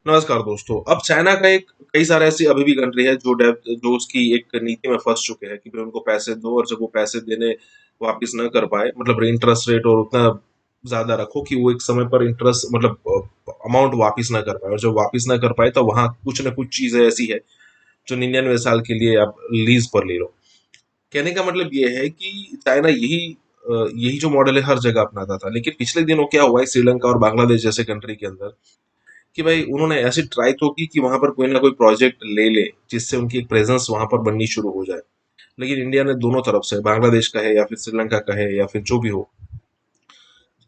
नमस्कार दोस्तों। अब चाइना का एक कई सारे ऐसी अभी भी कंट्री है जो उसकी एक नीति में फंस चुके हैं कि भाई उनको पैसे दो और जब वो पैसे देने वापस न कर पाए, मतलब इंटरेस्ट रेट और उतना ज्यादा रखो कि वो एक समय पर इंटरेस्ट मतलब अमाउंट वापस ना कर पाए, और जब वापस ना कर पाए तो वहां कुछ ना कुछ चीजें ऐसी है जो 99 साल के लिए आप लीज पर ले लो। कहने का मतलब ये है कि चाइना यही जो मॉडल है हर जगह अपनाता था, लेकिन पिछले दिनों क्या हुआ है श्रीलंका और बांग्लादेश जैसे कंट्री के अंदर कि भाई उन्होंने ऐसी ट्राई तो की कि वहां पर कोई ना कोई प्रोजेक्ट ले ले जिससे उनकी एक प्रेजेंस वहां पर बननी शुरू हो जाए। लेकिन इंडिया ने दोनों तरफ से, बांग्लादेश का है या फिर श्रीलंका का है या फिर जो भी हो,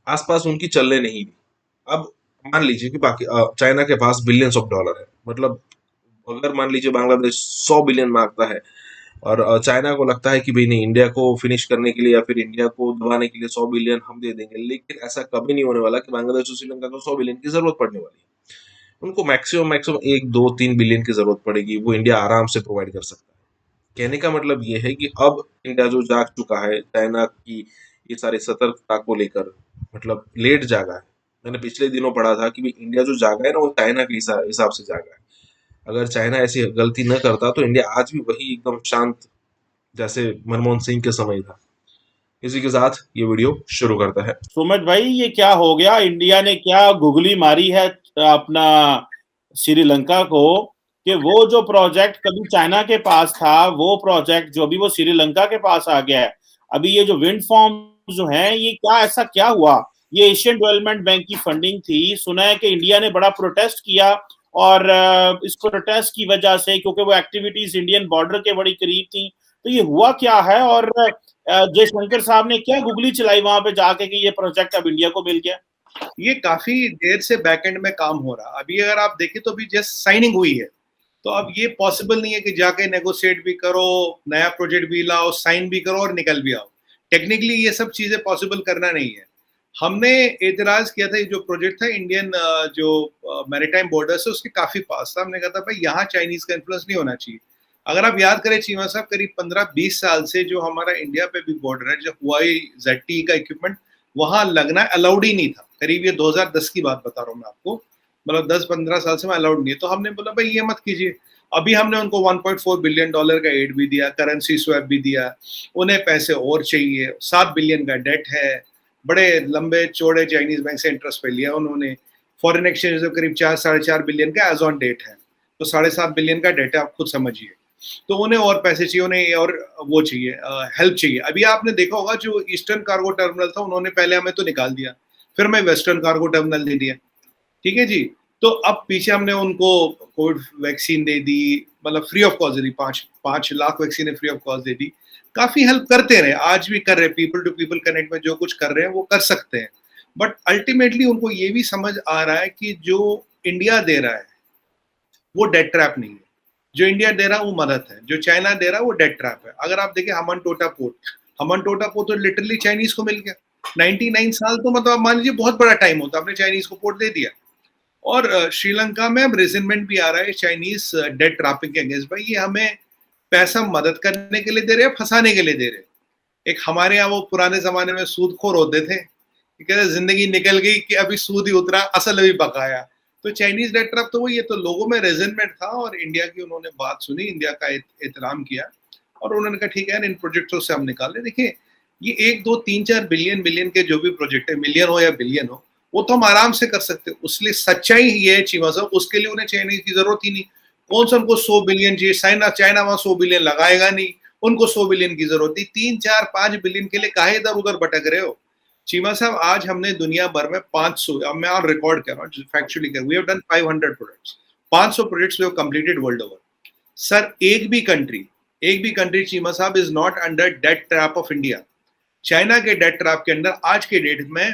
आसपास उनकी चलने नहीं दी। अब मान लीजिए कि बाकी चाइना के पास बिलियंस ऑफ डॉलर है, मतलब अगर मान लीजिए बांग्लादेश 100 बिलियन मांगता है और चाइना को लगता है कि भाई नहीं, इंडिया को फिनिश करने के लिए या फिर इंडिया को दबाने के लिए 100 बिलियन हम दे देंगे, लेकिन ऐसा कभी नहीं होने वाला कि बांग्लादेश और श्रीलंका को 100 बिलियन की जरूरत पड़ने वाली है। उनको मैक्सिमम मैक्सिमम 1 2 3 बिलियन की जरूरत पड़ेगी, वो इंडिया आराम से प्रोवाइड कर सकता है। कहने का मतलब ये है कि अब इंडिया जो जाग चुका है चाइना की ये सारी सतर्कता को लेकर, मतलब लेट जागा है। मैंने पिछले दिनों पढ़ा था कि भाई इंडिया जो जागा है ना वो चाइना के हिसाब से जागा है। अगर चाइना ऐसी गलती न करता तो इंडिया आज भी वही एकदम शांत जैसे मनमोहन सिंह के समय था। इसी के साथ ये वीडियो शुरू करता है। सुमित भाई, ये क्या हो गया? इंडिया ने क्या गुगली मारी है अपना श्रीलंका को कि वो जो प्रोजेक्ट कभी चाइना के पास था, वो प्रोजेक्ट जो अभी वो श्रीलंका के पास आ गया है। अभी ये जो विंड फार्म जो है, ये क्या ऐसा क्या हुआ? ये एशियन डेवलपमेंट बैंक की फंडिंग थी। सुना है कि इंडिया ने बड़ा प्रोटेस्ट किया और इस प्रोटेस्ट की वजह से, क्योंकि वो एक्टिविटीज इंडियन बॉर्डर के बड़ी करीब थी, तो ये हुआ क्या है? और जयशंकर साहब ने क्या गुगली चलाई वहां पे जाके कि ये प्रोजेक्ट अब इंडिया को मिल गया? ये काफी देर से बैकएंड में काम हो रहा। अभी अगर आप देखें तो अभी जस्ट साइनिंग हुई है, तो अब ये पॉसिबल नहीं है कि जाके नेगोशिएट भी करो, नया प्रोजेक्ट भी लाओ, साइन भी करो और निकल भी आओ। टेक्निकली ये सब चीजें पॉसिबल करना नहीं है। हमने एतराज किया था, ये जो प्रोजेक्ट था इंडियन जो मैरीटाइम बॉर्डर से उसके काफी पास था। हमने कहा था भाई यहाँ चाइनीज का इन्फ्लुएंस नहीं होना चाहिए। अगर आप याद करें चीमा साहब, करीब 15-20 साल से जो हमारा इंडिया पे भी बॉर्डर है, जो हुआई ZTE का इक्विपमेंट वहां लगना अलाउड ही नहीं था। करीब ये 2010 की बात बता रहा हूँ मैं आपको, मतलब 10-15 साल से मैं अलाउड नहीं है। तो हमने बोला भाई ये मत कीजिए। अभी हमने उनको $1.4 बिलियन का एड भी दिया, करेंसी स्वैप भी दिया। उन्हें पैसे और चाहिए, 7 बिलियन का डेट है। बड़े लंबे चौड़े चाइनीज बैंक से इंटरेस्ट पे लिया उन्होंने। फॉरेन एक्सचेंज तो करीब 4-4.5 बिलियन का एज ऑन डेट है, तो 7.5 बिलियन का डेट है, आप खुद समझिए। तो उन्हें और पैसे चाहिए, उन्हें और वो चाहिए, हेल्प चाहिए। अभी आपने देखा होगा जो ईस्टर्न कार्गो टर्मिनल था, उन्होंने पहले हमें तो निकाल दिया, फिर हमें वेस्टर्न कार्गो टर्मिनल दे दिया। ठीक है जी। तो अब पीछे हमने उनको कोविड वैक्सीन दे दी, मतलब फ्री ऑफ कॉस्ट दे दी, 5 lakh vaccine free of cost दे दी। काफी हेल्प करते रहे, आज भी कर रहे हैं। पीपल टू पीपल कनेक्ट में जो कुछ कर रहे हैं वो कर सकते हैं। बट अल्टीमेटली उनको ये भी समझ आ रहा है कि जो इंडिया दे रहा है वो डेट ट्रैप नहीं है। जो इंडिया दे रहा है वो मदद है, जो चाइना दे रहा है वो डेट ट्रैप है। अगर आप देखें हमन टोटा पोर्ट तो लिटरली चाइनीज को मिल गया। 99 साल तो मतलब मान लीजिए बहुत बड़ा टाइम होता, आपने चाइनीज को पोर्ट दे दिया। और श्रीलंका में अब रिजनमेंट भी आ रहा है चाइनीज डेट ट्रैपिंग के अगेंस्ट। भाई ये हमें पैसा मदद करने के लिए दे रहे हैं, फंसाने के लिए दे रहे हैं। एक हमारे यहाँ वो पुराने जमाने में सूदखोर होते थे, कहते जिंदगी निकल गई कि अभी सूद ही उतरा, असल अभी बकाया। तो चाइनीज डेट ट्रैप तो वो ये तो लोगों में रेजनमेंट था, और इंडिया की उन्होंने बात सुनी, इंडिया का एहतराम किया, और उन्होंने कहा ठीक है इन प्रोजेक्टों से हम निकाले। देखिए ये 1 2 3 4 बिलियन के जो भी प्रोजेक्ट है, मिलियन हो या बिलियन हो, वो तो हम आराम से कर सकते हैं। उसलिए सच्चाई ये है चीमा साहब, उसके लिए उन्हें चाइनीज की जरूरत ही नहीं। कौन सा उनको 100 बिलियन चाहिए? चाइना वहां 100 बिलियन लगाएगा नहीं, उनको 100 बिलियन की जरूरत नहीं। 3 4 5 बिलियन के लिए काहे इधर उधर भटक रहे हो? चीमा साहब आज हमने दुनिया भर में 500, अब मैं और रिकॉर्ड कर रहा हूँ फैक्चुअली कर, we have done 500 projects, 500 projects we have completed world over. Sir एक भी कंट्री चीमा साहब is not under debt trap of India. China के डेट ट्रैप के अंदर आज के डेट में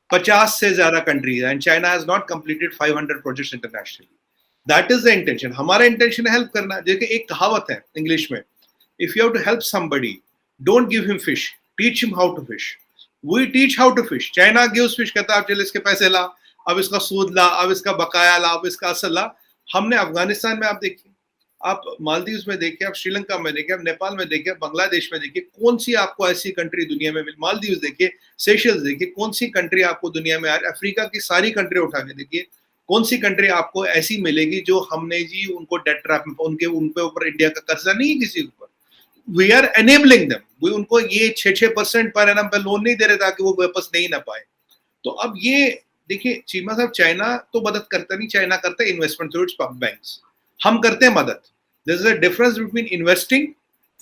50 से ज्यादा countries and China has not completed 500 projects internationally. That is the intention. हमारा इंटेंशन है हेल्प करना। देखिए एक कहावत है इंग्लिश में, if you have to help somebody don't give him fish, teach him how to fish. We teach how to fish. China gives fish, कहता है चल इसके पैसे ला, अब इसका सूद ला, अब इसका बकाया ला, अब इसका असल ला। हमने अफगानिस्तान में, आप देखिए, आप मालदीव में देखिए, आप श्रीलंका में देखिए, आप नेपाल में देखिए, बांग्लादेश में देखिए, कौन सी आपको ऐसी कंट्री दुनिया में मिली? मालदीव देखिए, सेशल्स देखिए, कौन सी कंट्री आपको दुनिया में आ रही? अफ्रीका की सारी कंट्री उठा के देखिए, कौन सी कंट्री आपको ऐसी मिलेगी जो हमने जी उनको डेट ट्रैप में उनके ऊपर इंडिया का कर्जा नहीं है किसी के ऊपर, we are enabling them, we उनको ये 6% पर एनम पे लोन नहीं दे रहे ताकि वो वापस नहीं ना पाए। तो अब ये देखिए चीमा साहब, चाइना तो मदद करता नहीं, चाइना करता है इन्वेस्टमेंट थ्रू इट्स बैंक्स, हम करते हैं मदद। There is a difference between investing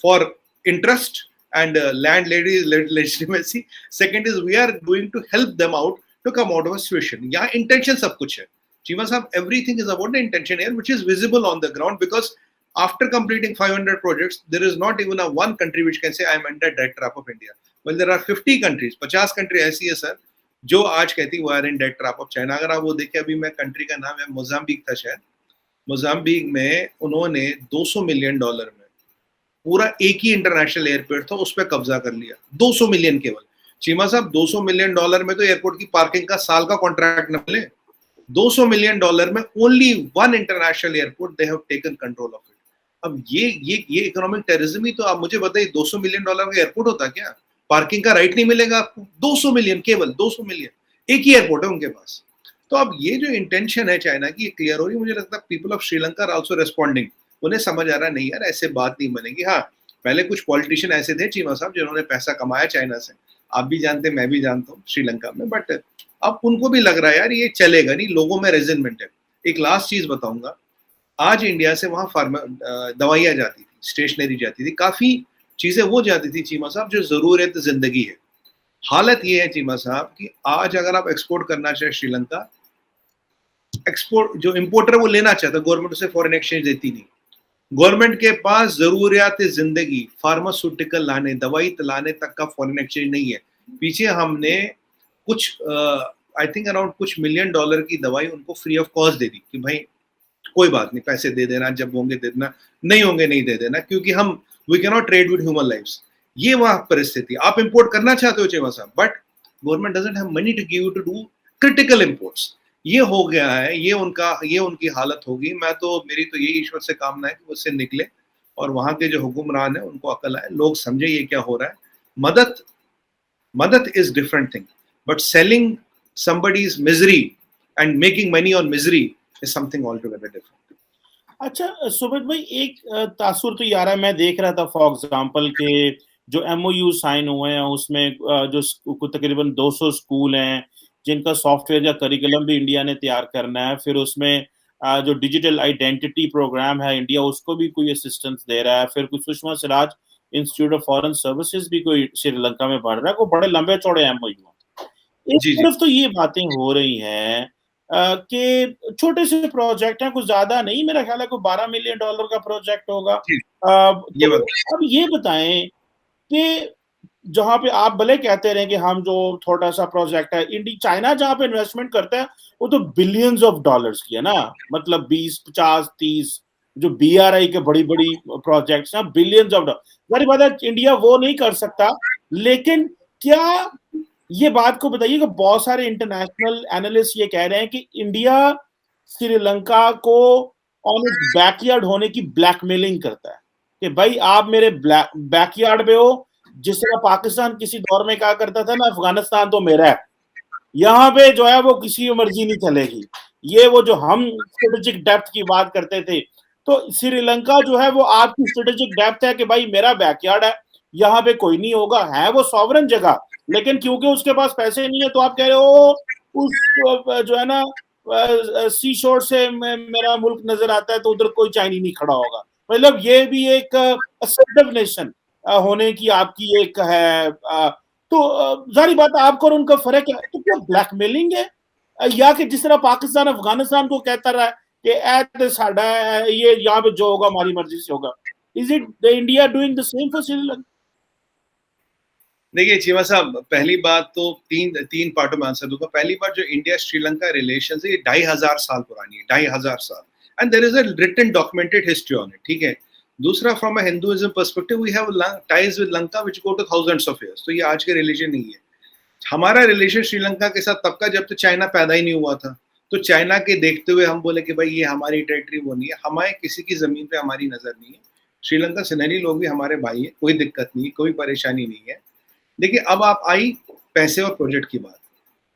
for interest and landlady legitimacy. Second is we are going to help them out to come out of a situation. Yeah, intention सब कुछ है चीमा साहब, everything is about the intention here which is visible on the ground, because after completing 500 projects there is not even a one country which can say I am under debt trap of India. Well, there are 50 countries, 50 country ऐसी है sir जो आज कहती वो are in debt trap of China. अगर आप वो देखें, अभी मैं कंट्री का नाम है मोजाम्बिक था शायद, मोजाम्बिक में उन्होंने $200 मिलियन में पूरा एक ही इंटरनेशनल एयरपोर्ट था उस पर कब्जा कर लिया। 200 मिलियन केवल चीमा साहब, $200 मिलियन में तो एयरपोर्ट की पार्किंग का साल का कॉन्ट्रैक्ट न मिले। $200 मिलियन में only one international airport they have taken control of it. अब ये इकोनॉमिक टेररिज्म ही तो। आप मुझे बताइए $200 मिलियन का एयरपोर्ट होता क्या? पार्किंग का राइट नहीं मिलेगा आपको। 200 मिलियन, केवल 200 मिलियन, एक ही एयरपोर्ट है उनके पास। तो अब ये जो इंटेंशन है चाइना की, क्लियर हो रही है। मुझे लगता है people of Sri Lanka are also responding. उन्हें समझ आ रहा नहीं यार ऐसे बात नहीं बनेगी। हाँ, पहले कुछ पॉलिटिशियन ऐसे थे चीमा साहब जिन्होंने पैसा कमाया चाइना से, आप भी जानते, मैं भी जानता हूँ श्रीलंका में, बट अब उनको भी लग रहा है यार ये चलेगा नहीं, लोगों में रेजिनमेंट है। एक लास्ट चीज बताऊंगा, आज इंडिया से वहां दवाइयाँ जाती थी, स्टेशनरी जाती थी, काफी चीजें वो जाती थी चीमा साहब जो जरूरत जिंदगी है। हालत ये है चीमा साहब कि आज अगर आप एक्सपोर्ट करना चाहे श्रीलंका, एक्सपोर्ट जो इम्पोर्टर वो लेना चाहता, गवर्नमेंट उसे फॉरेन एक्सचेंज देती नहीं। गवर्नमेंट के पास जरूरियात जिंदगी, फार्मास्यूटिकल लाने, दवाई लाने तक का फॉरेन एक्सचेंज नहीं है। पीछे हमने कुछ आई थिंक अराउंड कुछ $1 मिलियन की दवाई उनको फ्री ऑफ कॉस्ट दे दी कि भाई कोई बात नहीं, पैसे दे देना, जब होंगे दे देना, नहीं होंगे नहीं दे देना, क्योंकि हम we can not trade with human lives. ये वहां परिस्थिति। आप इंपोर्ट करना चाहते हो चेमा साहब, but government doesn't have money to give you to do critical imports. ये हो गया है, ये उनकी हालत होगी। मैं तो, मेरी तो यही ईश्वर से कामना है कि उससे निकले और वहां के जो हुक्मरान है उनको अकल आए, लोग समझे ये क्या हो रहा है। मदद is different thing, but selling somebody's misery and making money on misery is something altogether different. अच्छा सुमित भाई, एक तासुर तो यार है, मैं देख रहा था फॉर एग्जांपल के जो MOU साइन हुए हैं उसमें जो तकरीबन 200 स्कूल हैं जिनका सॉफ्टवेयर या करिकुलम भी इंडिया ने तैयार करना है। फिर उसमें जो डिजिटल आइडेंटिटी प्रोग्राम है इंडिया उसको भी कोई असिस्टेंस दे रहा है। फिर कुछ Sushma Swaraj institute of foreign services भी कोई श्रीलंका में बढ़ रहा है। कोई बड़े लंबे चौड़े MOU। एक तरफ तो ये बातें हो रही हैं कि छोटे से प्रोजेक्ट हैं, कुछ ज्यादा नहीं, मेरा ख्याल है कोई $12 मिलियन का प्रोजेक्ट होगा। तो अब ये बताएं कि जहां पे आप भले कहते रहे कि हम जो थोड़ा सा प्रोजेक्ट है, इंडिया चाइना जहां पे इन्वेस्टमेंट करता है वो तो बिलियंस ऑफ डॉलर्स की है ना, मतलब 20, 50, 30 जो BRI के बड़ी बड़ी प्रोजेक्ट्स हैं, बिलियंस ऑफ डॉलर। सारी बात है इंडिया वो नहीं कर सकता, लेकिन क्या ये बात को बताइए कि बहुत सारे इंटरनेशनल एनालिस्ट ये कह रहे हैं कि इंडिया श्रीलंका को ऑन इट्स बैकयार्ड होने की ब्लैकमेलिंग करता है कि भाई आप मेरे बैकयार्ड में हो। जिस तरह पाकिस्तान किसी दौर में कहा करता था ना, अफगानिस्तान तो मेरा है, यहाँ पे जो है वो किसी की मर्जी नहीं चलेगी। ये वो जो हम स्ट्रेटेजिक डेप्थ की बात करते थे, तो श्रीलंका जो है वो आपकी स्ट्रेटेजिक डेप्थ है कि भाई मेरा बैकयार्ड है, यहाँ पे कोई नहीं होगा। है वो सॉवरेन जगह, लेकिन क्योंकि उसके पास पैसे नहीं है तो आप कह रहे हो उस जो है ना सी शोर से मेरा मुल्क नजर आता है तो उधर कोई चाइनी नहीं खड़ा होगा। मतलब ये भी एक असर्टिव नेशन होने की आपकी एक है। तो जारी बात आपको और उनका फर्क है। तो क्या ब्लैकमेलिंग है या कि जिस तरह पाकिस्तान अफगानिस्तान को कहता रहा है कि ऐ साडा ये यहाँ पे जो होगा हमारी मर्जी से होगा। Is it the India doing the same for Sri Lanka? देखिए चीमा साहब, पहली बात तो तीन पार्टों में आंसर दूंगा। पहली बात, जो इंडिया श्रीलंका रिलेशन है ये 2500 साल पुरानी है, 2500 साल, and there is a written documented history on it, ठीक है। दूसरा, from a Hinduism perspective we have ties with Lanka which go to thousands of years. तो ये आज के रिलेशन नहीं है। हमारा रिलेशन श्रीलंका के साथ तब का जब तो चाइना पैदा ही नहीं हुआ था। तो चाइना के देखते हुए हम बोले कि भाई ये हमारी टेरिटरी वो नहीं है, हमारे किसी की जमीन पे हमारी नजर नहीं है। श्रीलंका सिनेरी लोग भी हमारे भाई है, कोई दिक्कत नहीं, कोई परेशानी नहीं है। देखिए अब आप आई पैसे और प्रोजेक्ट की बात।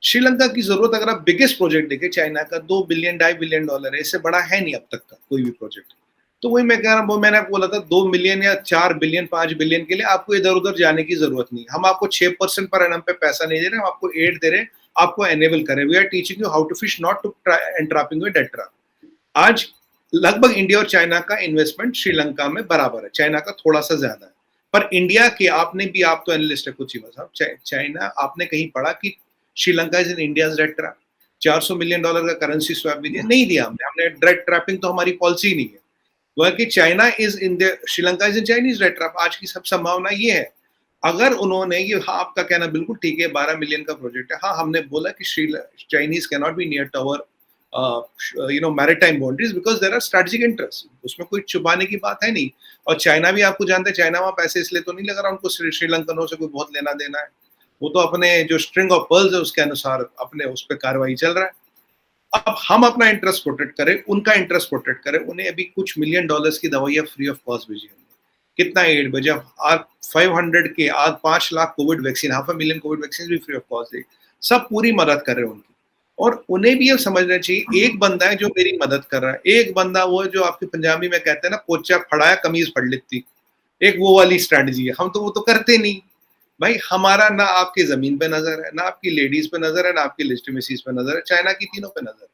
श्रीलंका की जरूरत, अगर आप बिगेस्ट प्रोजेक्ट देखें चाइना का, 2 बिलियन $2.5 बिलियन है, इससे बड़ा है नहीं अब तक का कोई भी प्रोजेक्ट। तो वही मैं कह रहा हूँ, मैंने आपको बोला था 2 मिलियन या 4 बिलियन 5 बिलियन के लिए आपको इधर उधर जाने की जरूरत नहीं। हम आपको 6% पर एनम पे पैसा नहीं दे रहे, हम आपको एड दे रहे हैं, आपको एनेबल करें। We are teaching you how to fish, not to entrapping with debt trap. आज लगभग इंडिया और चाइना का इन्वेस्टमेंट श्रीलंका में बराबर है, चाइना का थोड़ा सा ज्यादा है। पर इंडिया के, आपने भी, आप तो एनालिस्ट है कुछ ही साहब, चाइना, आपने कहीं पढ़ा कि Sri Lanka is in India's debt trap? $400 million का करेंसी स्वैप भी दिया नहीं दिया हमने डेट ट्रैपिंग तो हमारी पॉलिसी नहीं है। वह कि China is in the, Sri Lanka is in Chinese date trap. आज की सब संभावना ये है, अगर उन्होंने ये, हाँ आपका कहना बिल्कुल ठीक है, 12 मिलियन का प्रोजेक्ट है, हाँ हमने बोला कि Chinese can not be near to our maritime boundaries because there are strategic interest, उसमें कोई छुपाने की बात है नहीं। और चाइना भी आपको जानते हैं, चाइना वहाँ पैसे इसलिए तो नहीं लगा रहा उनको श्रीलंकनों से कोई बहुत लेना देना है, वो तो अपने जो स्ट्रिंग ऑफ पर्ल्स है उसके अनुसार अपने उस पर कार्रवाई चल रहा है। अब हम अपना इंटरेस्ट प्रोटेक्ट करें, उनका इंटरेस्ट प्रोटेक्ट करें। उन्हें अभी कुछ $1 मिलियन की दवाइयाँ फ्री ऑफ कॉस्ट भेजी हमने, कितना एड भेजा, 500 के आज 5 lakh Covid vaccine, 500,000 Covid vaccine भी फ्री ऑफ कॉस्ट दी। सब पूरी मदद कर रहे हैं उनकी। और उन्हें भी ये समझना चाहिए, एक बंदा है जो मेरी मदद कर रहा है, एक बंदा वो है जो आपकी पंजाबी में कहते हैं ना, पोचा फड़ाया कमीज फड़ लेती, एक वो वाली स्ट्रैटेजी है। हम तो वो तो करते नहीं भाई। हमारा ना आपकी जमीन पे नजर है, ना आपकी लेडीज पे नजर है, ना आपकी लेजिटिमेसीज पे नजर है, चाइना की तीनों पे नजर है।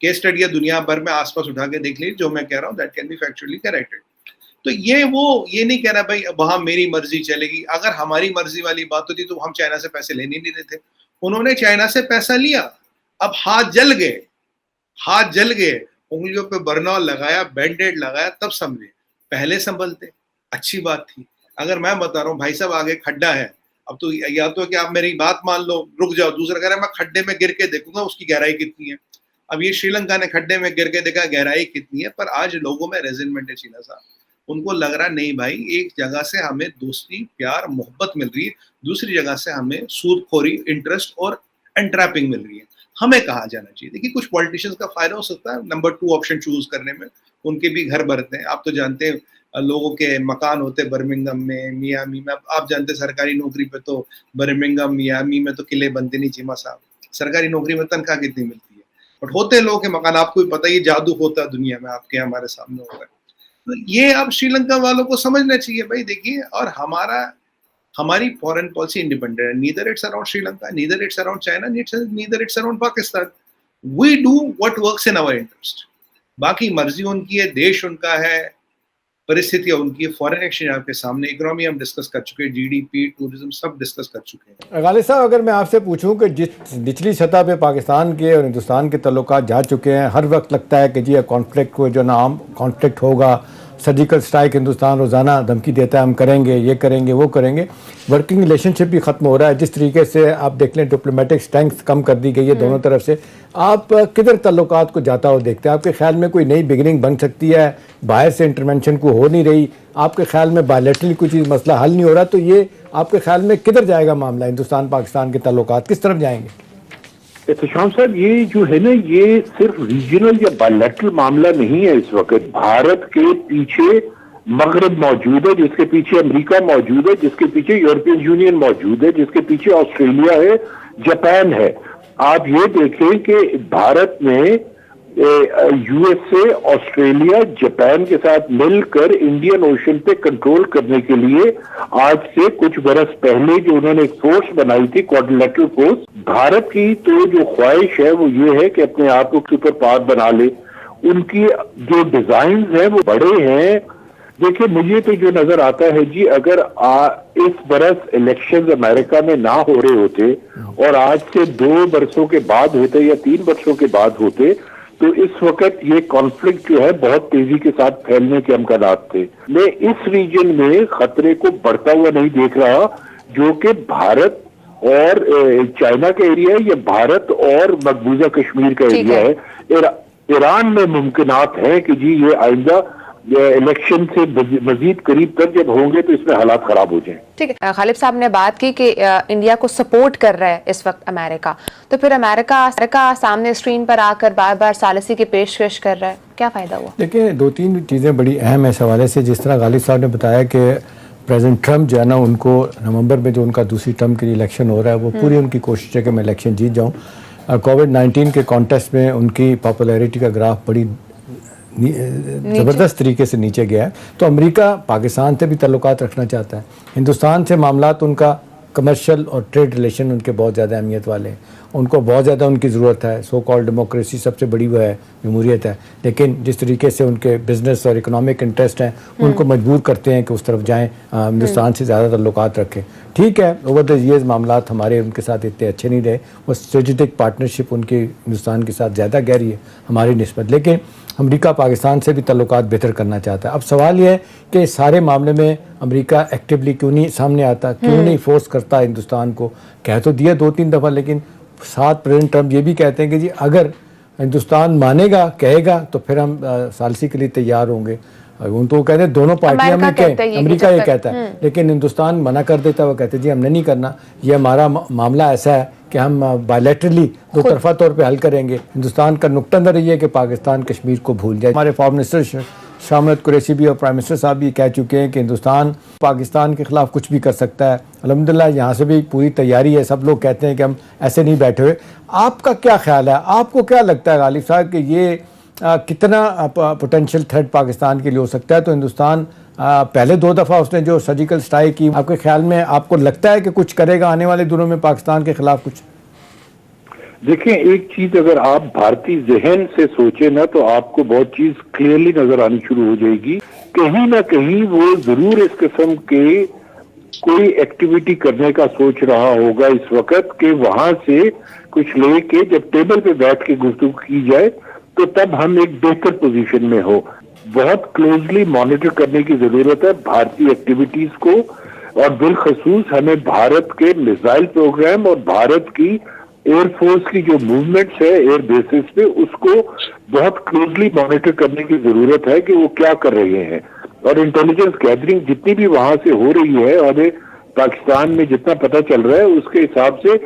केस स्टडी है दुनिया भर में, आसपास उठा के देख लीजिए, जो मैं कह रहा हूँ that can be factually corrected. तो ये नहीं कहना भाई वहां मेरी मर्जी चलेगी। अगर हमारी मर्जी वाली बात होती तो हम चाइना से पैसे लेने नहीं देते। उन्होंने चाइना से पैसा लिया, अब हाथ जल गए, उंगलियों पे बर्नॉल लगाया, बैंडेड लगाया, तब समझे, पहले संभलते, अच्छी बात थी। अगर मैं बता रहा हूँ भाई साहब आगे खड्डा है, अब तो या तो कि आप मेरी बात मान लो, रुक जाओ, दूसरा कह रहा है मैं खड्डे में गिर के देखूंगा उसकी गहराई कितनी है। अब ये श्रीलंका ने खड्डे में गिर के देखा गहराई कितनी है, पर आज लोगों में रेजिनमेंट है चीना साहब। उनको लग रहा नहीं भाई, एक जगह से हमें दोस्ती प्यार मोहब्बत मिल रही है, दूसरी जगह से हमें सूदखोरी इंटरेस्ट और एंट्रैपिंग मिल रही है। हमें कहाँ जाना चाहिए? देखिए कुछ पॉलिटिशियंस का फायदा हो सकता है नंबर 2 ऑप्शन चूज करने में, उनके भी घर भरते हैं। आप तो जानते हैं लोगों के मकान होते बर्मिंघम में, मियामी में। आप जानते हैं सरकारी नौकरी पे तो बर्मिंघम मियामी में तो किले बनते नहीं चीमा साहब। सरकारी नौकरी में तनख्वाह कितनी मिलती है, बट होते लोगों के मकान। आपको भी पता है ये जादू होता है दुनिया में, आपके हमारे सामने होता है। तो ये अब श्रीलंका वालों को समझना चाहिए भाई। देखिए, और हमारी फॉरेन पॉलिसी इंडिपेंडेंट है, neither it's around Sri Lanka, neither it's around China, neither it's around Pakistan. We do what works in our interest. बाकी मर्जी उनकी है, देश उनका है, परिस्थितियां उनकी है। फॉरेन एक्सचेंज आपके सामने, इकोनॉमी हम डिस्कस कर चुके हैं, जीडीपी, टूरिज्म सब डिस्कस कर चुके हैं। गालिब साहब, अगर मैं आपसे पूछूं कि जिस निचली सतह पे पाकिस्तान के और हिंदुस्तान के तल्लुकात जा चुके हैं, हर वक्त लगता है कि जी कॉन्फ्लिक्ट को जो नाम कॉन्फ्लिक्ट होगा, सर्जिकल स्ट्राइक हिंदुस्तान रोज़ाना धमकी देता है हम करेंगे, ये करेंगे, वो करेंगे। वर्किंग रिलेशनशिप भी ख़त्म हो रहा है। जिस तरीके से आप देख लें डिप्लोमेटिक स्ट्रेंथ कम कर दी गई है दोनों तरफ से। आप किधर तल्लुकात को जाता हो देखते हैं? आपके ख्याल में कोई नई बिगिनिंग बन सकती है? बाहर से इंटरवेंशन को हो नहीं रही, आपके ख्याल में बायलैटरली कोई चीज़ मसला हल नहीं हो रहा, तो ये आपके ख्याल में किधर जाएगा मामला? हिंदुस्तान पाकिस्तान के तल्लुकात किस तरफ जाएंगे? एहतशाम साहब, ये जो है ना, ये सिर्फ रीजनल या बायलैटरल मामला नहीं है। इस वक्त भारत के पीछे मगरब मौजूद है, जिसके पीछे अमेरिका मौजूद है, जिसके पीछे यूरोपियन यूनियन मौजूद है, जिसके पीछे ऑस्ट्रेलिया है, जापान है। आप ये देखें कि भारत में यूएसए, ऑस्ट्रेलिया, जापान के साथ मिलकर इंडियन ओशन पे कंट्रोल करने के लिए आज से कुछ बरस पहले जो उन्होंने एक फोर्स बनाई थी, क्वाड्रिलेटरल फोर्स। भारत की तो जो ख्वाहिश है वो ये है कि अपने आप को सुपर पावर बना ले। उनकी जो डिजाइन है वो बड़े हैं। देखिए, मुझे तो जो नजर आता है जी, अगर इस बरस इलेक्शंस अमेरिका में ना हो रहे होते और आज से 2 बरसों के बाद होते या 3 बरसों के बाद होते, तो इस वक्त ये कॉन्फ्लिक्ट जो है बहुत तेजी के साथ फैलने के अमकानात थे। मैं इस रीजन में खतरे को बढ़ता हुआ नहीं देख रहा, जो कि भारत और चाइना का एरिया है, या भारत और मकबूजा कश्मीर का एरिया है। ईरान में मुमकिनात है कि जी ये आइंदा इलेक्शन से मजीद करीब तक जब होंगे तो इसमें हालात खराब हो जाएं। ठीक है, गालिब साहब ने बात की कि इंडिया को सपोर्ट कर रहा है इस वक्त अमेरिका, तो फिर अमेरिका सामने स्क्रीन पर आकर बार बार सालिसी की पेशकश कर रहा है, क्या फायदा हुआ? देखिए, 2-3 चीज़ें बड़ी अहम है इस हवाले से। जिस तरह गालिब साहब ने बताया कि प्रेसिडेंट ट्रम्प जो है ना, उनको नवंबर में जो उनका दूसरी टर्म के लिए इलेक्शन हो रहा है, वो पूरी उनकी कोशिश है कि मैं इलेक्शन जीत जाऊँ। कोविड-19 के कॉन्टेस्ट में उनकी पॉपुलैरिटी का ग्राफ बड़ी ज़बरदस्त तरीके से नीचे गया है। तो अमेरिका पाकिस्तान से भी ताल्लुकात रखना चाहता है। हिंदुस्तान से मामलात उनका कमर्शियल और ट्रेड रिलेशन उनके बहुत ज़्यादा अहमियत वाले हैं। उनको बहुत ज़्यादा उनकी ज़रूरत है। सो कॉल्ड डेमोक्रेसी सबसे बड़ी वो है, जमहूरियत है। लेकिन जिस तरीके से उनके बिजनेस और इकोनॉमिक इंटरेस्ट हैं, उनको मजबूर करते हैं कि उस तरफ जाएं, हिंदुस्तान से ज़्यादा ताल्लुकात रखें। ठीक है, ओवर द ईयर्स मामलात हमारे उनके साथ इतने अच्छे नहीं रहे। वो स्ट्रेटेजिक पार्टनरशिप उनकी हिंदुस्तान के साथ ज़्यादा गहरी है हमारी निस्बत। लेकिन अमेरिका पाकिस्तान से भी ताल्लुकात बेहतर करना चाहता है। अब सवाल यह है कि सारे मामले में अमेरिका एक्टिवली क्यों नहीं सामने आता, क्यों नहीं फोर्स करता हिंदुस्तान को। कह तो दिया 2-3 दफ़ा, लेकिन साथ प्रेसिडेंट ट्रम्प ये भी कहते हैं कि जी अगर हिंदुस्तान मानेगा, कहेगा, तो फिर हम सालसी के लिए तैयार होंगे। उन तो कहते हैं दोनों पार्टियां में कहें, अमेरिका ये कहता है, लेकिन हिंदुस्तान मना कर देता है। वो कहते हैं जी हमने नहीं करना, ये हमारा मामला ऐसा है कि हम बायलैटरली दो तरफा तौर पे हल करेंगे। हिंदुस्तान का नुक्ता नज़र ये है कि पाकिस्तान कश्मीर को भूल जाए। हमारे फॉरेन मिनिस्टर शाह कुरैशी भी और प्राइम मिनिस्टर साहब भी कह चुके हैं कि हिंदुस्तान पाकिस्तान के ख़िलाफ़ कुछ भी कर सकता है। अल्हम्दुलिल्लाह यहाँ से भी पूरी तैयारी है। सब लोग कहते हैं कि हम ऐसे नहीं बैठे हुए। आपका क्या ख्याल है, आपको क्या लगता है गालिब साहब कि ये कितना पोटेंशियल थ्रेट पाकिस्तान के लिए हो सकता है? तो हिंदुस्तान पहले 2 दफ़ा उसने जो सर्जिकल स्ट्राइक की, आपके ख्याल में आपको लगता है कि कुछ करेगा आने वाले दिनों में पाकिस्तान के खिलाफ कुछ? देखिए, एक चीज अगर आप भारतीय जहन से सोचे ना, तो आपको बहुत चीज क्लियरली नजर आनी शुरू हो जाएगी। कहीं ना कहीं वो जरूर इस किस्म के कोई एक्टिविटी करने का सोच रहा होगा इस वक्त, कि वहां से कुछ लेके जब टेबल पे बैठ के गुफ्तगू की जाए तो तब हम एक बेहतर पोजीशन में हो। बहुत क्लोजली मॉनिटर करने की जरूरत है भारतीय एक्टिविटीज को, और बिलखसूस हमें भारत के मिसाइल प्रोग्राम और भारत की एयरफोर्स की जो मूवमेंट्स है एयर बेसिस पे, उसको बहुत क्लोजली मॉनिटर करने की जरूरत है कि वो क्या कर रहे हैं। और इंटेलिजेंस गैदरिंग जितनी भी वहां से हो रही है, और पाकिस्तान में जितना पता चल रहा है, उसके हिसाब से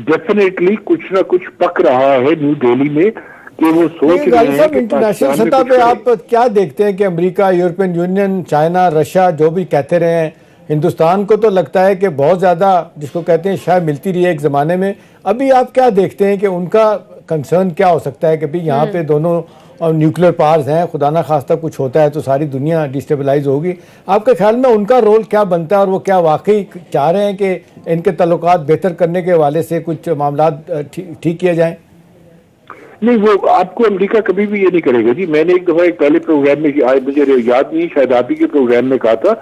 डेफिनेटली कुछ ना कुछ पक रहा है न्यू दिल्ली में, कि वो सोच रहे हैं कि इंटरनेशनल सतह पे आप क्या देखते हैं कि America, European union, China, Russia जो भी कहते रहे हैं, हिंदुस्तान को तो लगता है कि बहुत ज़्यादा जिसको कहते हैं शायद मिलती रही है एक ज़माने में। अभी आप क्या देखते हैं कि उनका कंसर्न क्या हो सकता है कि भाई यहाँ पे दोनों न्यूक्लियर पावर्स हैं, खुदा ना खास्ता कुछ होता है तो सारी दुनिया डिस्टेबलाइज होगी। आपके ख्याल में उनका रोल क्या बनता है, और वो क्या वाकई चाह रहे हैं कि इनके ताल्लुकात बेहतर करने के हवाले से कुछ मामला ठीक किए जाएँ? नहीं, वो आपको अमेरिका कभी भी ये नहीं करेगा जी। मैंने एक दफा एक पहले प्रोग्राम में, मुझे याद नहीं, शायद आप ही के प्रोग्राम में कहा था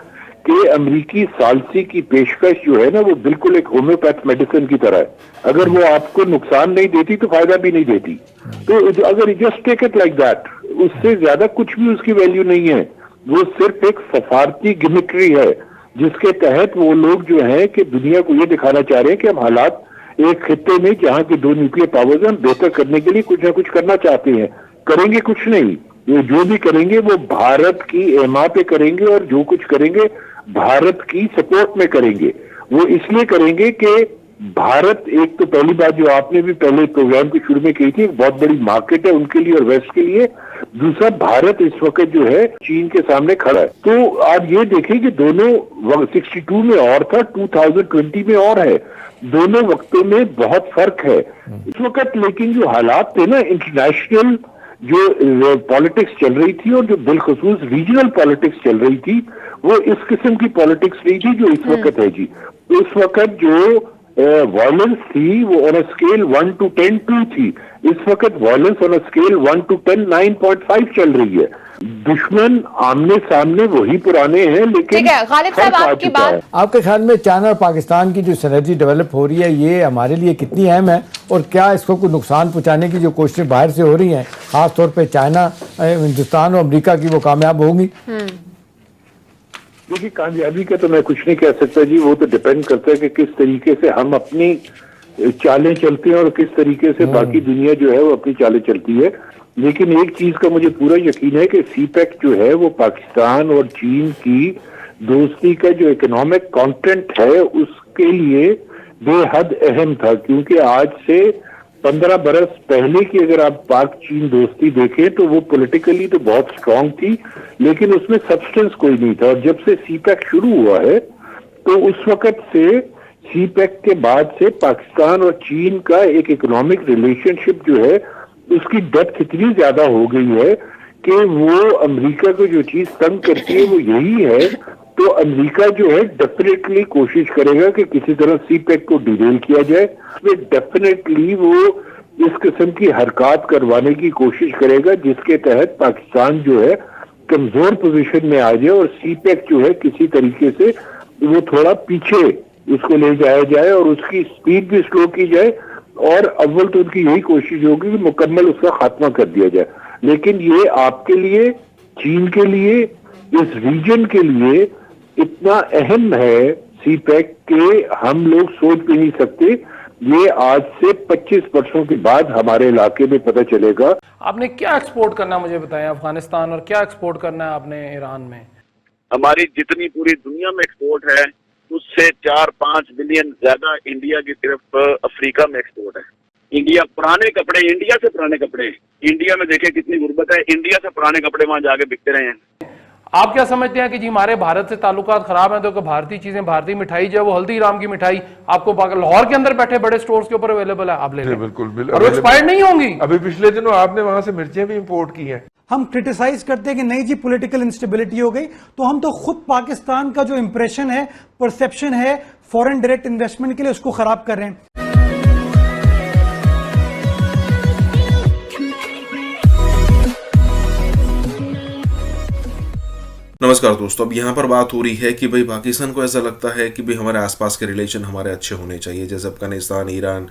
कि अमेरिकी सालसी की पेशकश जो है ना, वो बिल्कुल एक होम्योपैथ मेडिसिन की तरह है। अगर वो आपको नुकसान नहीं देती तो फायदा भी नहीं देती। तो अगर just take it like that, उससे ज्यादा कुछ भी उसकी वैल्यू नहीं है। वो सिर्फ एक सफारती गिमिक्री है, जिसके तहत वो लोग जो है कि दुनिया को ये दिखाना चाह रहे हैं कि हम हालात एक खित्ते में जहां के 2 न्यूक्लियर पावर्स हैं, बेहतर करने के लिए कुछ ना कुछ करना चाहते हैं। करेंगे कुछ नहीं, ये जो भी करेंगे वो भारत की एमा पे करेंगे, और जो कुछ करेंगे भारत की सपोर्ट में करेंगे। वो इसलिए करेंगे कि भारत, एक तो पहली बात जो आपने भी पहले प्रोग्राम के शुरू में कही थी, बहुत बड़ी मार्केट है उनके लिए और वेस्ट के लिए। दूसरा, भारत इस वक्त जो है चीन के सामने खड़ा है। तो आप ये देखें कि दोनों 62 में और था, 2020 में और है, दोनों वक्तों में बहुत फर्क है इस वक्त। लेकिन जो हालात थे ना, इंटरनेशनल जो पॉलिटिक्स चल रही थी, और जो बिलखसूस रीजनल पॉलिटिक्स चल रही थी, वो इस किस्म की पॉलिटिक्स नहीं थी जो इस वक्त है जी। इस वक्त जो वायलेंस थी वो ऑन अ स्केल 1 to 10 2 थी। इस वक्त violence on a scale 1 to 10 9.5 चल रही है। दुश्मन आमने सामने वही पुराने हैं, लेकिन ठीक है गालिब साहब, आपकी बात, आपके ख्याल में चाइना और पाकिस्तान की जो सिनर्जी डेवलप हो रही है, ये हमारे लिए कितनी अहम है, और क्या इसको कोई नुकसान पहुंचाने की जो कोशिशें बाहर से हो रही हैं, खासतौर पे चाइना, हिंदुस्तान और अमेरिका की, वो कामयाब होंगी? देखिए, कामयाबी का तो मैं कुछ नहीं कह सकता जी। वो तो डिपेंड करता है कि किस तरीके से हम अपनी चालें चलते हैं और किस तरीके से बाकी दुनिया जो है वो अपनी चालें चलती है। लेकिन एक चीज का मुझे पूरा यकीन है कि सीपेक जो है वो पाकिस्तान और चीन की दोस्ती का जो इकोनॉमिक कंटेंट है उसके लिए बेहद अहम था, क्योंकि आज से 15 बरस पहले की अगर आप पाक चीन दोस्ती देखें तो वो पॉलिटिकली तो बहुत स्ट्रांग थी, लेकिन उसमें सब्सटेंस कोई नहीं था। और जब से सीपैक शुरू हुआ है तो उस वक्त से सीपैक के बाद से पाकिस्तान और चीन का एक इकोनॉमिक रिलेशनशिप जो है उसकी डेप्थ इतनी ज्यादा हो गई है कि वो अमेरिका को जो चीज तंग करती है वो यही है। तो अमेरिका जो है डेफिनेटली कोशिश करेगा कि किसी तरह सीपैक को डिरेल किया जाए। उसमें डेफिनेटली वो इस किस्म की हरकत करवाने की कोशिश करेगा जिसके तहत पाकिस्तान जो है कमजोर पोजीशन में आ जाए और सीपैक जो है किसी तरीके से वो थोड़ा पीछे उसको ले जाया जाए और उसकी स्पीड भी स्लो की जाए। और अव्वल तो उनकी यही कोशिश होगी कि मुकम्मल उसका खात्मा कर दिया जाए। लेकिन ये आपके लिए, चीन के लिए, इस रीजन के लिए इतना अहम है सीपैक के हम लोग सोच भी नहीं सकते। ये आज से 25 वर्षों के बाद हमारे इलाके में पता चलेगा। आपने क्या एक्सपोर्ट करना है मुझे बताएं अफगानिस्तान, और क्या एक्सपोर्ट करना है आपने ईरान में? हमारी जितनी पूरी दुनिया में एक्सपोर्ट है उससे 4-5 बिलियन ज्यादा इंडिया की तरफ अफ्रीका में एक्सपोर्ट है। इंडिया पुराने कपड़े, इंडिया से पुराने कपड़े, इंडिया में देखे कितनी गुर्बत है, इंडिया से पुराने कपड़े वहां जाके बिकते रहे हैं। आप क्या समझते हैं कि जी हमारे भारत से ताल्लुकात खराब हैं तो भारतीय चीजें, भारतीय मिठाई जो है वो हल्दीराम की मिठाई आपको लाहौर के अंदर बैठे बड़े स्टोर्स के ऊपर अवेलेबल है, आप ले लें। बिल्कुल और एक्सपायर्ड नहीं होंगी। अभी पिछले दिनों आपने वहां से मिर्चें भी इंपोर्ट की हैं। हम क्रिटिसाइज करते हैं कि नहीं जी पॉलिटिकल इंस्टेबिलिटी हो गई, तो हम तो खुद पाकिस्तान का जो इंप्रेशन है, परसेप्शन है फॉरेन डायरेक्ट इन्वेस्टमेंट के लिए, उसको खराब कर रहे हैं। नमस्कार दोस्तों, अब यहाँ पर बात हो रही है कि भाई पाकिस्तान को ऐसा लगता है कि भाई हमारे आसपास के रिलेशन हमारे अच्छे होने चाहिए, जैसे अफगानिस्तान, ईरान,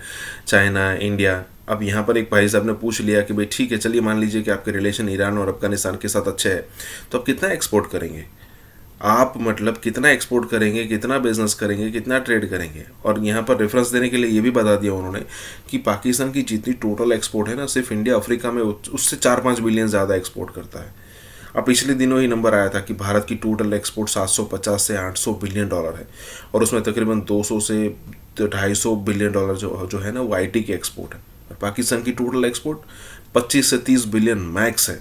चाइना, इंडिया। अब यहाँ पर एक भाई साहब ने पूछ लिया कि भाई ठीक है, चलिए मान लीजिए कि आपके रिलेशन ईरान और अफगानिस्तान के साथ अच्छे हैं, तो आप कितना एक्सपोर्ट करेंगे? आप मतलब कितना एक्सपोर्ट करेंगे, कितना बिजनेस करेंगे, कितना ट्रेड करेंगे? और यहाँ पर रेफरेंस देने के लिए ये भी बता दिया उन्होंने कि पाकिस्तान की जितनी टोटल एक्सपोर्ट है ना, सिर्फ इंडिया अफ्रीका में उससे 4-5 बिलियन ज़्यादा एक्सपोर्ट करता है। अब पिछले दिनों ही नंबर आया था कि भारत की टोटल एक्सपोर्ट 750 से 800 बिलियन डॉलर है, और उसमें तकरीबन 200 से 250 बिलियन डॉलर जो है ना वो आईटी की एक्सपोर्ट है। और पाकिस्तान की टोटल एक्सपोर्ट 25 से 30 बिलियन मैक्स है।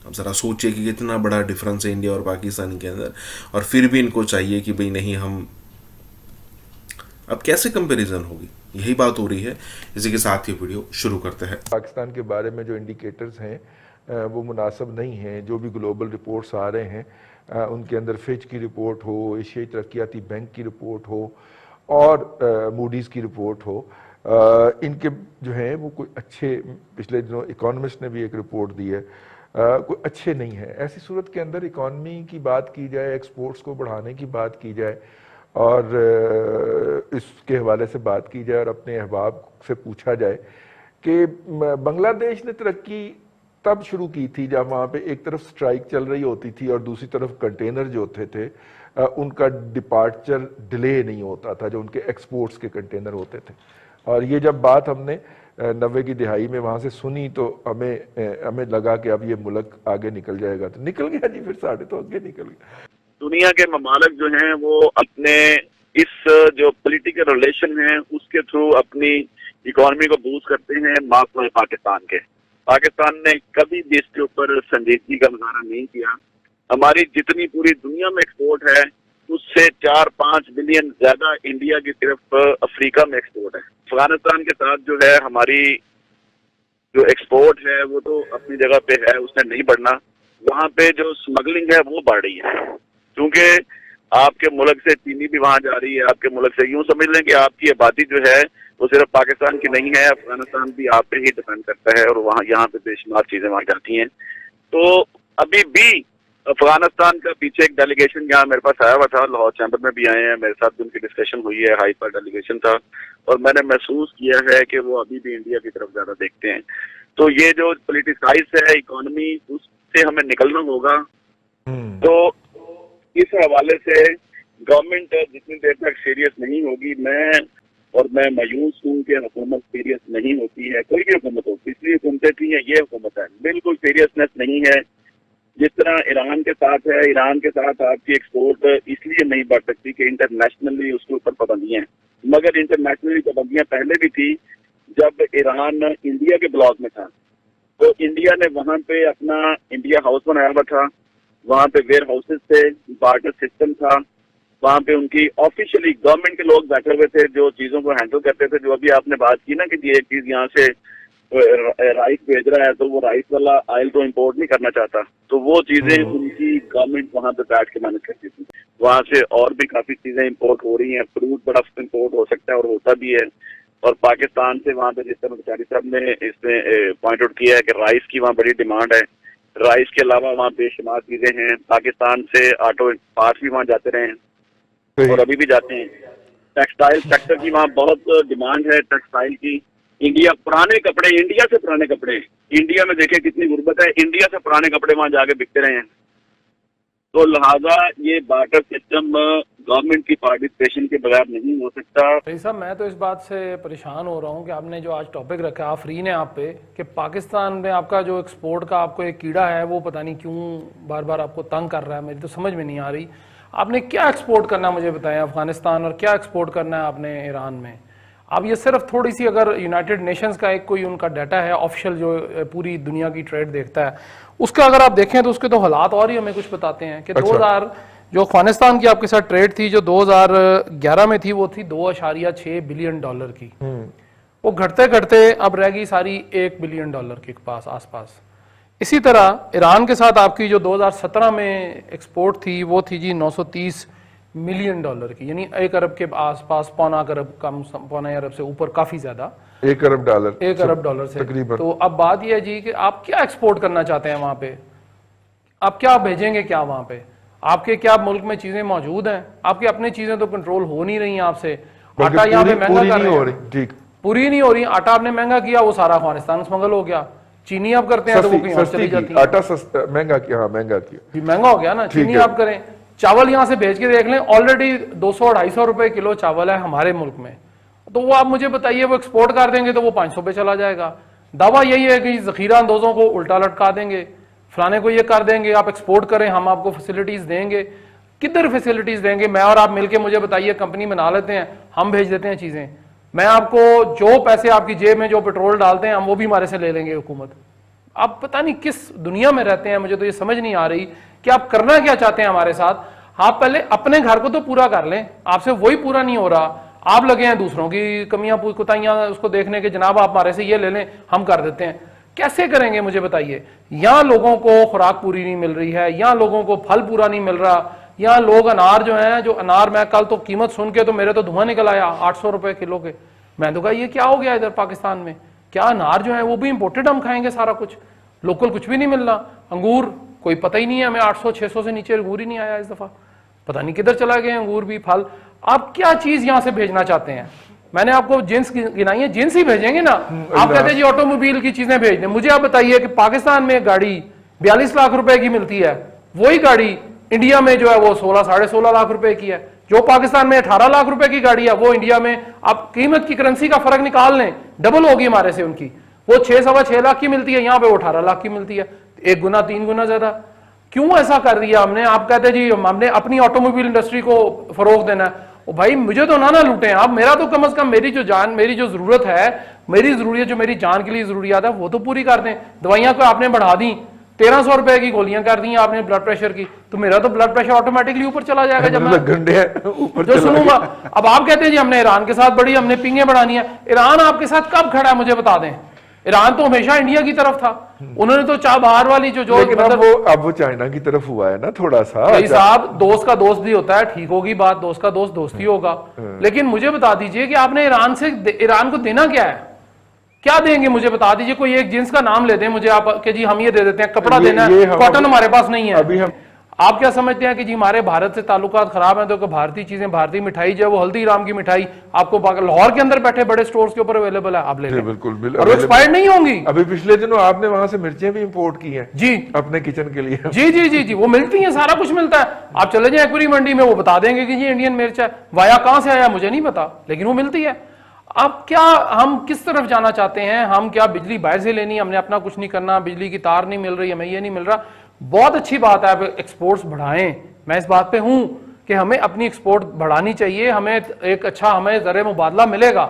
अब ज़रा सोचिए कि कितना बड़ा डिफरेंस है इंडिया और पाकिस्तान के अंदर, और फिर भी इनको चाहिए कि भाई नहीं हम, अब कैसे कंपैरिजन होगी? यही बात हो रही है। इसी के साथ ये वीडियो शुरू करते हैं। पाकिस्तान के बारे में जो इंडिकेटर्स हैं वो मुनासिब नहीं हैं। जो भी ग्लोबल रिपोर्ट्स आ रहे हैं उनके अंदर फिच की रिपोर्ट हो, एशियाई तरक्याती बैंक की रिपोर्ट हो और मूडीज़ की रिपोर्ट हो, इनके जो हैं वो कोई अच्छे, पिछले दिनों इकोनॉमिस्ट ने भी एक रिपोर्ट दी है, कोई अच्छे नहीं है। ऐसी सूरत के अंदर इकॉनमी की बात की जाए, एक्सपोर्ट्स को बढ़ाने की बात की जाए और इसके हवाले से बात की जाए और अपने अहबाब से पूछा जाए कि बांग्लादेश ने तरक्की तब शुरू की थी जब वहाँ पे एक तरफ स्ट्राइक चल रही होती थी और दूसरी तरफ कंटेनर जो होते थे उनका डिपार्चर डिले नहीं होता था, जो उनके एक्सपोर्ट्स के कंटेनर होते थे। और ये जब बात हमने 90 की दिहाई में वहाँ से सुनी तो हमें लगा कि अब ये मुल्क आगे निकल जाएगा, तो निकल गया जी, फिर साढ़े तो आगे निकल गया। दुनिया के ममालिक जो हैं वो अपने इस जो पॉलिटिकल रिलेशन है उसके थ्रू अपनी इकोनॉमी को बूस्ट करते हैं, माफ है पाकिस्तान के। पाकिस्तान ने कभी भी इसके ऊपर संजीदगी का मुजाहरा नहीं किया। हमारी जितनी पूरी दुनिया में एक्सपोर्ट है उससे 4-5 बिलियन ज्यादा इंडिया की तरफ अफ्रीका में एक्सपोर्ट है। अफगानिस्तान के साथ जो है हमारी जो एक्सपोर्ट है वो तो अपनी जगह पे है, उसने नहीं बढ़ना। वहाँ पे जो स्मगलिंग है वो बढ़ रही है, क्योंकि आपके मुल्क से चीनी भी वहाँ जा रही है, आपके मुल्क से, यूं समझ लें कि आपकी आबादी जो है वो सिर्फ पाकिस्तान की नहीं है, अफगानिस्तान भी आप पे ही डिपेंड करता है और वहाँ यहाँ पे बेशुमार चीजें वहाँ जाती हैं। तो अभी भी अफगानिस्तान का पीछे एक डेलीगेशन यहाँ मेरे पास आया हुआ था, लाहौर चैम्बर में भी आए हैं, मेरे साथ भी उनकी डिस्कशन हुई है, हाई पर डेलीगेशन था, और मैंने महसूस किया है कि वो अभी भी इंडिया की तरफ ज्यादा देखते हैं। तो ये जो पॉलिटिसाइज है इकोनॉमी, उससे हमें निकलना होगा। तो इस हवाले से गवर्नमेंट जितनी देर तक सीरियस नहीं होगी, मैं मायूस हूँ कि हुकूमत सीरियस नहीं होती है, कोई भी हुकूमत हो, पिछली हुकूमतें थी, ये हुकूमत है, बिल्कुल सीरियसनेस नहीं है। जिस तरह ईरान के साथ है, ईरान के साथ आपकी एक्सपोर्ट इसलिए नहीं बढ़ सकती कि इंटरनेशनली उसके ऊपर पाबंदियां हैं, मगर इंटरनेशनली पाबंदियां पहले भी थी, जब ईरान इंडिया के ब्लॉक में था तो इंडिया ने वहां पे अपना इंडिया हाउस बनाया हुआ था, वहां पे वेयर हाउसेस थे, बार्टर सिस्टम था, वहां पे उनकी ऑफिशियली गवर्नमेंट के लोग बैठे हुए थे जो चीजों को हैंडल करते थे। जो अभी आपने बात की ना कि ये एक चीज यहाँ से राइस भेज रहा है तो वो राइस वाला आयल तो इंपोर्ट नहीं करना चाहता, तो वो चीजें उनकी गवर्नमेंट वहां पे बैठ के मैनेज करती थी। वहां से और भी काफी चीजें इंपोर्ट हो रही हैं, फ्रूट बड़ा इंपोर्ट हो सकता है और होता भी है। और पाकिस्तान से वहां पे जिस तरह बेचारी साहब ने इसमें पॉइंट आउट किया है कि राइस की वहाँ बड़ी डिमांड है, राइस के अलावा वहाँ बेशुमार चीजें हैं। पाकिस्तान से ऑटो पार्ट्स भी वहाँ जाते रहे हैं और अभी भी जाते हैं। टेक्सटाइल सेक्टर की वहाँ बहुत डिमांड है टेक्सटाइल की। इंडिया पुराने कपड़े, इंडिया से पुराने कपड़े, इंडिया में देखें कितनी गुर्बत है, इंडिया से पुराने कपड़े वहाँ जाके बिकते रहे हैं। तो लिहाजा ये बार्टर सिस्टम गवर्नमेंट की पार्टिसिपेशन के बगैर नहीं हो सकता। भाई साहब, मैं तो इस बात से परेशान हो रहा हूँ कि आपने जो आज टॉपिक रखा, आप फ्री ने आप पे कि पाकिस्तान में आपका जो एक्सपोर्ट का आपको एक कीड़ा है वो पता नहीं क्यों बार बार आपको तंग कर रहा है। मेरी तो समझ में नहीं आ रही आपने क्या एक्सपोर्ट करना मुझे बताएं अफगानिस्तान, और क्या एक्सपोर्ट करना है आपने ईरान में। अब ये सिर्फ थोड़ी सी अगर यूनाइटेड नेशंस का एक कोई उनका डाटा है ऑफिशियल जो पूरी दुनिया की ट्रेड देखता है, उसका अगर आप देखें तो उसके तो हालात और ही हमें कुछ बताते हैं कि 2000 जो अफगानिस्तान की आपके साथ ट्रेड थी जो 2011 में थी वो थी 2.6 बिलियन डॉलर की। वो घटते घटते अब रह गई सारी $1 बिलियन के पास आसपास। इसी तरह ईरान के साथ आपकी जो 2017 में एक्सपोर्ट थी वो थी जी $930 मिलियन की, यानी 1 अरब के आसपास, पौना अरब, कम पौना अरब से ऊपर, काफी ज्यादा, 1 अरब डॉलर, 1 अरब डॉलर से तकरीबन। तो अब बात यह है जी कि आप क्या एक्सपोर्ट करना चाहते हैं वहां पे, आप क्या भेजेंगे, क्या वहां पे आपके क्या मुल्क में चीजें मौजूद हैं, आपकी अपनी चीजें तो कंट्रोल हो नहीं रही आपसे। आटा यहाँ पे महंगा कर रहे हैं, ठीक पूरी नहीं हो रही, आटा आपने महंगा किया वो सारा अफगानिस्तान स्मगल हो गया। चीनी आप करते हैं तो वो कहीं और चली जाती है, आटा सस्ता महंगा किया, हाँ महंगा किया, महंगा हो गया ना। चीनी आप करें, चावल यहाँ से भेज के देख लें, ऑलरेडी 200-250 रुपए किलो चावल है हमारे मुल्क में, तो वो आप मुझे बताइए वो एक्सपोर्ट कर देंगे तो वो 500 पे चला जाएगा। दावा यही है कि जखीरा अंदोजों को उल्टा लटका देंगे, फलाने को ये कर देंगे, आप एक्सपोर्ट करें, हम आपको फैसिलिटीज देंगे। किधर फैसिलिटीज देंगे? मैं और आप मिलके मुझे बताइए, कंपनी बना लेते हैं, हम भेज देते हैं चीजें, मैं आपको जो पैसे आपकी जेब में जो पेट्रोल डालते हैं हम वो भी हमारे से ले लेंगे हुकूमत। आप पता नहीं किस दुनिया में रहते हैं, मुझे तो ये समझ नहीं आ रही कि आप करना क्या चाहते हैं हमारे साथ। आप पहले अपने घर को तो पूरा कर लें, आपसे वही पूरा नहीं हो रहा, आप लगे हैं दूसरों की कमियां कुताइयां उसको देखने के, जनाब आप हमारे से ये ले लें हम कर देते हैं। कैसे करेंगे मुझे बताइए? यहाँ लोगों को खुराक पूरी नहीं मिल रही है, यहाँ लोगों को फल पूरा नहीं मिल रहा, यहाँ लोग अनार जो हैं, जो अनार मैं कल तो कीमत सुन के तो मेरे तो धुआं निकल आया 800 रुपए किलो के। मैं तो कहा ये क्या हो गया इधर पाकिस्तान में, क्या अनार जो है वो भी इंपोर्टेड हम खाएंगे सारा कुछ, लोकल कुछ भी नहीं मिल रहा। अंगूर कोई पता ही नहीं है हमें, 800-600 से नीचे अंगूर ही नहीं आया इस दफा, पता नहीं किधर चला गए अंगूर भी, फल। आप क्या चीज यहां से भेजना चाहते हैं? मैंने आपको जिन्स गिनाई है, जिन्स ही भेजेंगे ना। आप कहते हैं जी ऑटोमोबाइल की चीजें भेज दें, मुझे आप बताइए कि पाकिस्तान में गाड़ी 42 लाख रुपए की मिलती है, वही गाड़ी इंडिया में जो है वो 16-16.5 लाख रुपए की है। जो पाकिस्तान में 18 लाख रुपए की गाड़ी है वो इंडिया में, आप कीमत की करेंसी का फर्क निकाल लें, डबल होगी हमारे से उनकी, वो 6-6.25 लाख की मिलती है, यहाँ पे वो 18 लाख की मिलती है, 1 गुना 3 गुना ज्यादा। क्यों ऐसा कर दिया हमने? आप कहते हैं जी हमने अपनी ऑटोमोबाइल इंडस्ट्री को फरोग देना है। ओ भाई मुझे तो ना लूटें आप, मेरा तो कम से कम मेरी जो जान, मेरी जो जरूरत है, मेरी जरूरत जो मेरी जान के लिए जरूरियात है वो तो पूरी कर दें। दवाइयां को आपने बढ़ा दी, 1300 रुपए की गोलियां कर दी आपने ब्लड प्रेशर की, तो मेरा तो ब्लड प्रेशर ऑटोमेटिकली ऊपर चला जाएगा जब मैं जो सुनूंगा। अब आप कहते हैं जी हमने ईरान के साथ बड़ी हमने पिंगे बढ़ानी है, ईरान आपके साथ कब खड़ा है मुझे बता दें? ईरान तो हमेशा इंडिया की तरफ था, उन्होंने तो चाह बाहर वाली जो लेकिन अब वो चाइना की तरफ हुआ है ना थोड़ा सा। भाई साहब दोस्त का दोस्त भी होता है, ठीक होगी बात, दोस्त का दोस्त दोस्ती होगा, लेकिन मुझे बता दीजिए कि आपने ईरान को देना क्या है? क्या देंगे मुझे बता दीजिए? कोई एक जिन्स का नाम ले दें मुझे आप कि जी हम ये दे देते हैं, कपड़ा देना है, कॉटन हमारे पास नहीं है। अभी आप क्या समझते हैं कि जी हमारे भारत से ताल्लुकात खराब हैं तो भारतीय चीजें, भारतीय मिठाई जो है वो हल्दीराम की मिठाई आपको लाहौर के अंदर बैठे बड़े स्टोर्स के ऊपर अवेलेबल है, आप ले लें, बिल्कुल और एक्सपायर्ड नहीं होंगी। अभी पिछले दिनों आपने वहां से मिर्चें भी इंपोर्ट की हैं जी अपने किचन के लिए। जी जी जी जी वो मिलती हैं, सारा कुछ मिलता है। आप चले जाए एक्वरी मंडी में, वो बता देंगे कि ये इंडियन मिर्च है, वाया कहां से आया मुझे नहीं पता, लेकिन वो मिलती है। अब क्या हम किस तरफ जाना चाहते हैं? हम क्या बिजली बाहर से लेनी, हमने अपना कुछ नहीं करना, बिजली की तार नहीं मिल रही, हमें ये नहीं मिल रहा। बहुत अच्छी बात है आप एक्सपोर्ट्स बढ़ाएं, मैं इस बात पे हूं कि हमें अपनी एक्सपोर्ट बढ़ानी चाहिए, हमें एक अच्छा हमें ज़र मुबादला मिलेगा।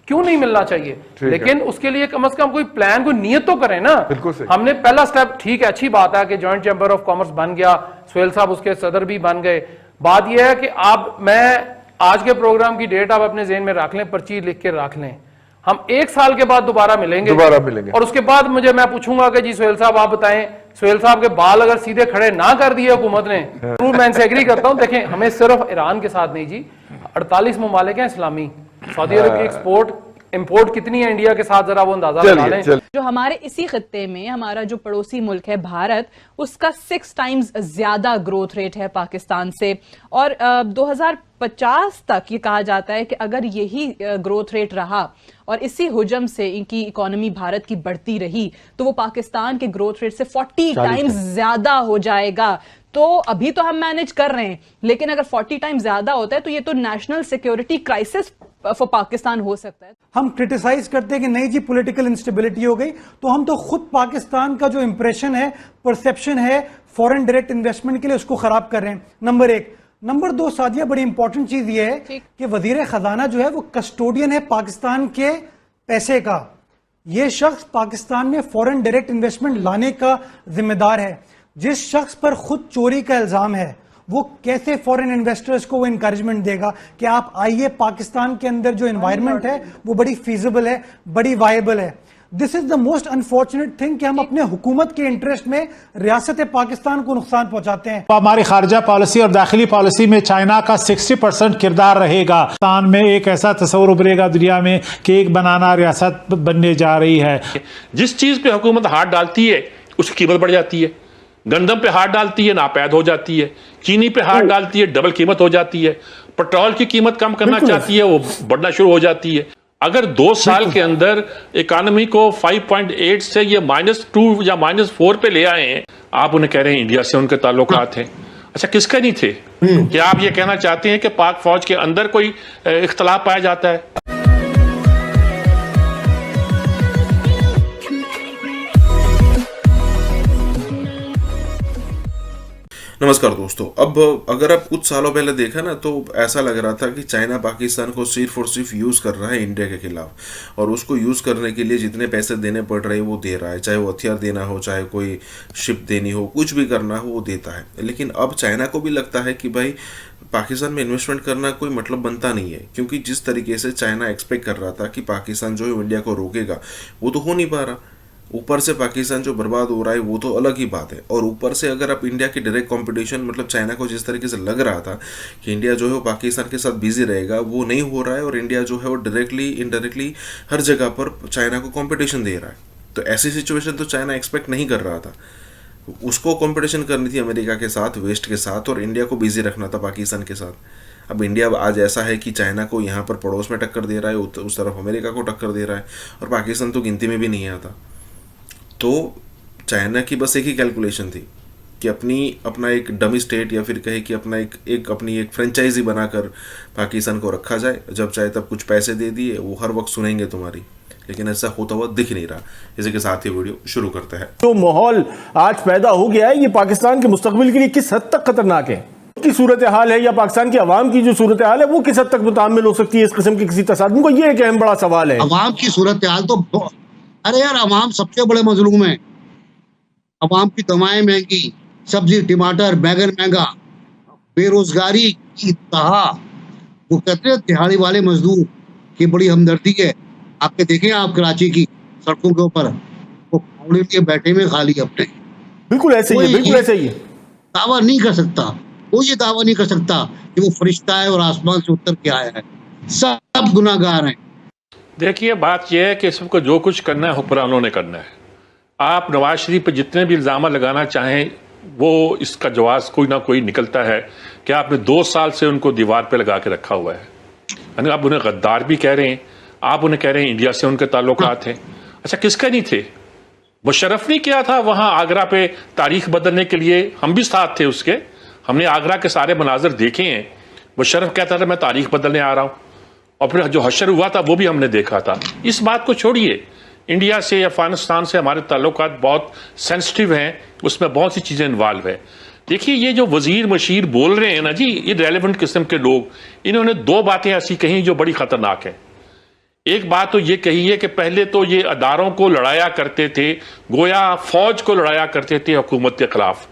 क्यों नहीं मिलना चाहिए, लेकिन उसके लिए कम से कम कोई प्लान, कोई नियत तो करें ना। बिल्कुल सही। हमने पहला स्टेप, ठीक है, अच्छी बात है कि जॉइंट चैम्बर ऑफ कॉमर्स बन गया, सोहेल साहब उसके सदर भी बन गए। बात यह है कि आप, मैं आज के प्रोग्राम की डेट आप अपने जेहन में रख लें, पर्ची लिख के रख लें, हम 1 साल के बाद दोबारा मिलेंगे और उसके बाद मैं पूछूंगा कि जी सोहेल साहब आप बताएं, सोहेल साहब के बाल अगर सीधे खड़े ना कर दिए हुकूमत ने, जरूर मैं इनसे एग्री करता हूं। देखें, हमें सिर्फ ईरान के साथ नहीं जी, 48 ममालिक हैं इस्लामी, सऊदी अरब की एक्सपोर्ट इंपोर्ट कितनी है इंडिया के साथ, जरा वो अंदाजा लगा लें। जो हमारे इसी खित्ते में हमारा जो पड़ोसी मुल्क है भारत, उसका 6 टाइम्स ज्यादा ग्रोथ रेट है पाकिस्तान से, और 2050 तक ये कहा जाता है कि अगर यही ग्रोथ रेट रहा और इसी हुजम से इनकी इकोनॉमी भारत की बढ़ती रही तो वो पाकिस्तान के ग्रोथ रेट से 40 टाइम्स ज्यादा हो जाएगा। तो अभी तो हम मैनेज कर रहे हैं, लेकिन अगर 40 टाइम्स ज्यादा होता है तो ये तो national security crisis for Pakistan हो सकता है। हम क्रिटिसाइज करते हैं कि नहीं जी पॉलिटिकल इंस्टेबिलिटी हो गई, तो हम तो खुद पाकिस्तान का जो इंप्रेशन है, परसेप्शन है फॉरेन डायरेक्ट इन्वेस्टमेंट के लिए, उसको खराब कर रहे हैं। नंबर 1। नंबर 2, सादिया, बड़ी इंपॉर्टेंट चीज ये है कि वजीर खजाना जो है वो कस्टोडियन है पाकिस्तान के पैसे का। ये शख्स पाकिस्तान में फॉरेन डायरेक्ट इन्वेस्टमेंट लाने का जिम्मेदार है। जिस शख्स पर खुद चोरी का इल्जाम है, वो कैसे फॉरेन इन्वेस्टर्स को वो इंकरेजमेंट देगा कि आप आइए, पाकिस्तान के अंदर जो एनवायरनमेंट है वो बड़ी फीजिबल है, बड़ी वायबल है। This is the most unfortunate thing कि हम अपने हुकूमत के इंटरेस्ट में रियासत पाकिस्तान को नुकसान पहुंचाते हैं। हमारी खारजा पॉलिसी और दाखिली पॉलिसी में चाइना का 60% किरदार रहेगा। पाकिस्तान में एक ऐसा तस्वुर उभरेगा दुनिया में कि एक बनाना रियासत बनने जा रही है। जिस चीज पे हुकूमत हाथ डालती है उसकी कीमत बढ़ जाती है। गंदम पे हाथ डालती है, नापैद हो जाती है। चीनी पे हाथ डालती है, डबल कीमत हो जाती है। पेट्रोल की कीमत कम करना चाहती है, वो बढ़ना शुरू हो जाती है। अगर 2 साल के अंदर इकोनॉमी को 5.8 से ये -2 या -4 पे ले आए हैं, आप उन्हें कह रहे हैं इंडिया से उनके ताल्लुकात हैं। अच्छा, किसके नहीं थे? क्या आप ये कहना चाहते हैं कि पाक फौज के अंदर कोई इख्तलाफ पाया जाता है? नमस्कार दोस्तों। अब अगर आप कुछ सालों पहले देखा ना, तो ऐसा लग रहा था कि चाइना पाकिस्तान को सिर्फ और सिर्फ यूज़ कर रहा है इंडिया के खिलाफ, और उसको यूज़ करने के लिए जितने पैसे देने पड़ रहे हैं वो दे रहा है। चाहे वो हथियार देना हो, चाहे कोई शिप देनी हो, कुछ भी करना हो वो देता है। लेकिन अब चाइना को भी लगता है कि भाई पाकिस्तान में इन्वेस्टमेंट करना कोई मतलब बनता नहीं है, क्योंकि जिस तरीके से चाइना एक्सपेक्ट कर रहा था कि पाकिस्तान जो है इंडिया को रोकेगा, वो तो हो नहीं पा रहा। ऊपर से पाकिस्तान जो बर्बाद हो रहा है वो तो अलग ही बात है, और ऊपर से अगर आप इंडिया की डायरेक्ट कंपटीशन, मतलब चाइना को जिस तरीके से लग रहा था कि इंडिया जो है वो पाकिस्तान के साथ बिजी रहेगा, वो नहीं हो रहा है, और इंडिया जो है वो डायरेक्टली इनडायरेक्टली हर जगह पर चाइना को कंपटीशन दे रहा है। तो ऐसी सिचुएशन तो चाइना एक्सपेक्ट नहीं कर रहा था। उसको कंपटीशन करनी थी अमेरिका के साथ, वेस्ट के साथ, और इंडिया को बिजी रखना था पाकिस्तान के साथ। अब इंडिया आज ऐसा है कि चाइना को यहाँ पर पड़ोस में टक्कर दे रहा है, उस तरफ अमेरिका को टक्कर दे रहा है, और पाकिस्तान तो गिनती में भी नहीं आता। तो चाइना की बस एक ही कैलकुलेशन थी कि अपना एक डमी स्टेट, या फिर कहे कि अपनी एक फ्रेंचाइजी बनाकर पाकिस्तान को रखा जाए, जब चाहे तब कुछ पैसे दे दिए, वो हर वक्त सुनेंगे तुम्हारी। लेकिन ऐसा होता हुआ दिख नहीं रहा। इसी के साथ ये वीडियो शुरू करते हैं। जो माहौल आज पैदा हो गया है, ये पाकिस्तान के मुस्तकबिल के लिए किस हद तक खतरनाक है की सूरत हाल है, या पाकिस्तान की आवाम की जो सूरत हाल है वो किस हद तक मुतामिल हो सकती है इस किस्म के किसी तसादुम को? ये एक अहम बड़ा सवाल है। अवाम की सूरत हाल तो, अरे यार, अवाम सबसे बड़े मजलूम है। अवाम की दवाएं महंगी, सब्जी टमाटर बैगन महंगा, बेरोजगारी की तहा। वो कहते हैं दिहाड़ी वाले मजदूर की बड़ी हमदर्दी है। आपके देखें, आप कराची की सड़कों के ऊपर वो फावड़े लिए बैठे हुए खाली अपने। बिल्कुल ऐसे ही है, बिल्कुल ऐसे ही है। दावा नहीं कर सकता, वो ये दावा नहीं कर सकता कि वो फरिश्ता है और आसमान से उतर के आया है। सब गुनाहगार हैं। देखिए, बात यह है कि सबको जो कुछ करना है हुक्मरानों ने करना है। आप नवाज शरीफ पर जितने भी इल्ज़ाम लगाना चाहें, वो इसका जवाब कोई ना कोई निकलता है कि आपने 2 साल से उनको दीवार पे लगा के रखा हुआ है। यानी आप उन्हें गद्दार भी कह रहे हैं, आप उन्हें कह रहे हैं इंडिया से उनके ताल्लुकात हैं। अच्छा, किसके नहीं थे? मुशर्रफ ने किया था वहाँ आगरा पे तारीख बदलने के लिए, हम भी साथ थे उसके। हमने आगरा के सारे मनाजर देखे हैं। मुशर्रफ कहता था मैं तारीख बदलने आ रहा हूँ, और फिर जो हशर हुआ था वो भी हमने देखा था। इस बात को छोड़िए, इंडिया से, अफगानिस्तान से हमारे ताल्लुकात बहुत सेंसिटिव हैं, उसमें बहुत सी चीज़ें इन्वॉल्व है। देखिए, ये जो वजीर मशीर बोल रहे हैं ना जी, ये रेलिवेंट किस्म के लोग, इन्होंने 2 बातें ऐसी कही जो बड़ी ख़तरनाक हैं। एक बात तो ये कही है कि पहले तो ये अदारों को लड़ाया करते थे, गोया फौज को लड़ाया करते थे हुकूमत के खिलाफ।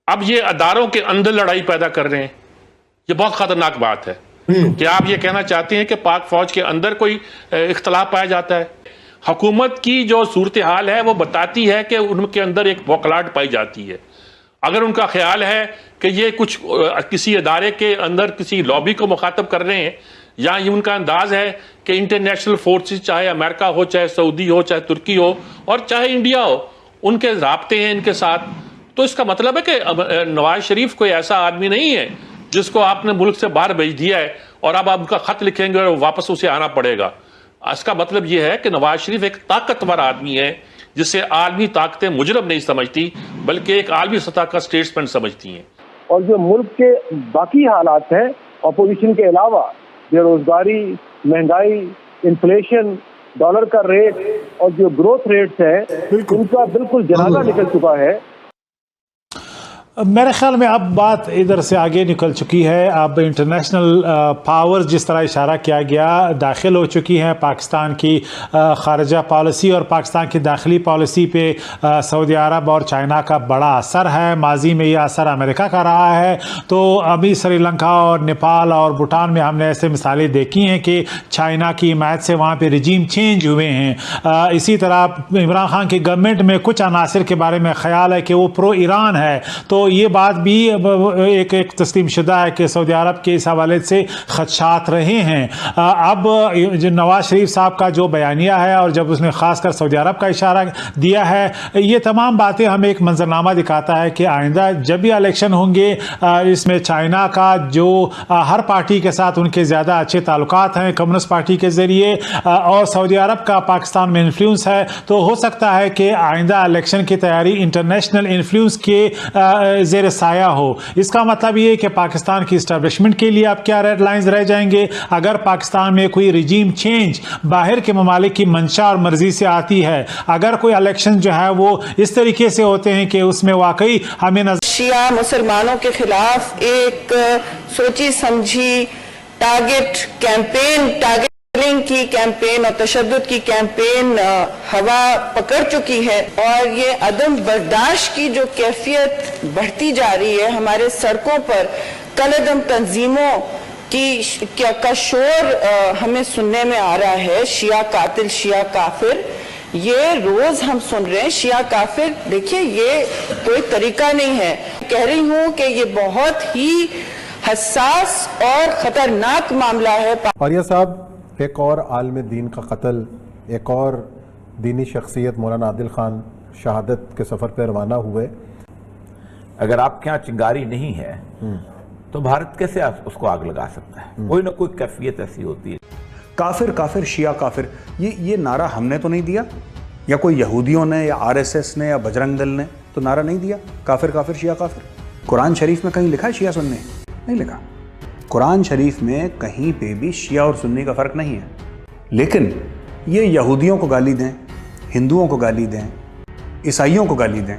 अब ये अदारों के अंदर लड़ाई पैदा कर रहे हैं। ये बहुत खतरनाक बात है कि आप ये कहना चाहते हैं कि पाक फौज के अंदर कोई इख्तलाफ पाया जाता है। हुकूमत की जो सूरत हाल है वो बताती है कि उनके अंदर एक बौखलाहट पाई जाती है। अगर उनका ख्याल है कि ये कुछ किसी अदारे के अंदर किसी लॉबी को मुखातब कर रहे हैं, या ये उनका अंदाज है कि इंटरनेशनल फोर्सेस, चाहे अमेरिका हो, चाहे सऊदी हो, चाहे तुर्की हो और चाहे इंडिया हो, उनके राब्ते हैं इनके साथ, तो इसका मतलब है कि नवाज शरीफ कोई ऐसा आदमी नहीं है जिसको आपने मुल्क से बाहर भेज दिया है और अब आप उनका खत लिखेंगे और वापस उसे आना पड़ेगा। इसका मतलब यह है कि नवाज शरीफ एक ताकतवर आदमी है जिसे आलमी ताकतें मुजरम नहीं समझती, बल्कि एक आलमी सतह का स्टेट्समैन समझती हैं। और जो मुल्क के बाकी हालात हैं अपोजिशन के अलावा, बेरोजगारी, महंगाई, इन्फ्लेशन, डॉलर का रेट और जो ग्रोथ रेट्स हैं, उनका बिल्कुल जनाजा निकल चुका है। मेरे ख्याल में अब बात इधर से आगे निकल चुकी है। अब इंटरनेशनल पावर्स, जिस तरह इशारा किया गया, दाखिल हो चुकी हैं पाकिस्तान की ख़ारजा पॉलिसी, और पाकिस्तान की दाखिली पॉलिसी पे सऊदी अरब और चाइना का बड़ा असर है। माजी में यह असर अमेरिका का रहा है। तो अभी श्रीलंका और नेपाल और भूटान में हमने ऐसे मिसालें देखी हैं कि चाइना की हिमायत से वहाँ पे रिजीम चेंज हुए हैं। इसी तरह इमरान खान की गवर्नमेंट में कुछ अनासर के बारे में ख्याल है कि वो प्रो ईरान है। तो ये बात भी एक तस्लीम शुदा है कि सऊदी अरब के इस हवाले से खदशात रहे हैं। अब जो नवाज शरीफ साहब का जो बयानिया है, और जब उसने खासकर सऊदी अरब का इशारा दिया है, ये तमाम बातें हमें एक मंजरनामा दिखाता है कि आइंदा जब भी इलेक्शन होंगे, इसमें चाइना का जो हर पार्टी के साथ उनके ज़्यादा अच्छे ताल्लुकात हैं कम्युनिस्ट पार्टी के ज़रिए, और सऊदी अरब का पाकिस्तान में इन्फ्लुएंस है, तो हो सकता है कि आइंदा इलेक्शन की तैयारी इंटरनेशनल इन्फ्लुएंस के ज़ेर साया हो। इसका मतलब ये है कि पाकिस्तान की इस्टेब्लिशमेंट के लिए अब क्या रेड लाइंस रह जाएंगे। अगर पाकिस्तान में कोई रिजीम चेंज बाहर के ममालिक की मंशा और मर्जी से आती है, अगर कोई इलेक्शन जो है वो इस तरीके से होते हैं कि उसमें वाकई हमें शिया मुसलमानों के खिलाफ एक सोची समझी टारगेट की कैंपेन और तशद्दुद की कैंपेन हवा पकड़ चुकी है, और ये अदम बर्दाश्त की जो कैफियत बढ़ती जा रही है हमारे सड़कों पर, कलअदम तंजीमों का शोर हमें सुनने में आ रहा है। शिया कातिल, शिया काफिर, ये रोज हम सुन रहे हैं, शिया काफिर। देखिए, ये कोई तरीका नहीं है। कह रही हूँ कि ये बहुत ही हसास और खतरनाक मामला है। आर्या साहब, एक और आलम दीन का कत्ल, एक और दीनी शख्सियत मौलाना आदिल खान शहादत के सफ़र पर रवाना हुए। अगर आपके यहाँ चिंगारी नहीं है तो भारत कैसे उसको आग लगा सकता है? कोई ना कोई कैफियत ऐसी होती है। काफिर काफिर, शिया काफिर, ये नारा हमने तो नहीं दिया, या कोई यहूदियों ने या आरएसएस ने या बजरंग दल ने तो नारा नहीं दिया काफिर काफिर शिया काफिर। कुरान शरीफ में कहीं लिखा है शिया सुन्नी? नहीं लिखा। कुरान शरीफ में कहीं पे भी शिया और सुन्नी का फ़र्क नहीं है। लेकिन ये यहूदियों को गाली दें, हिंदुओं को गाली दें, ईसाइयों को गाली दें,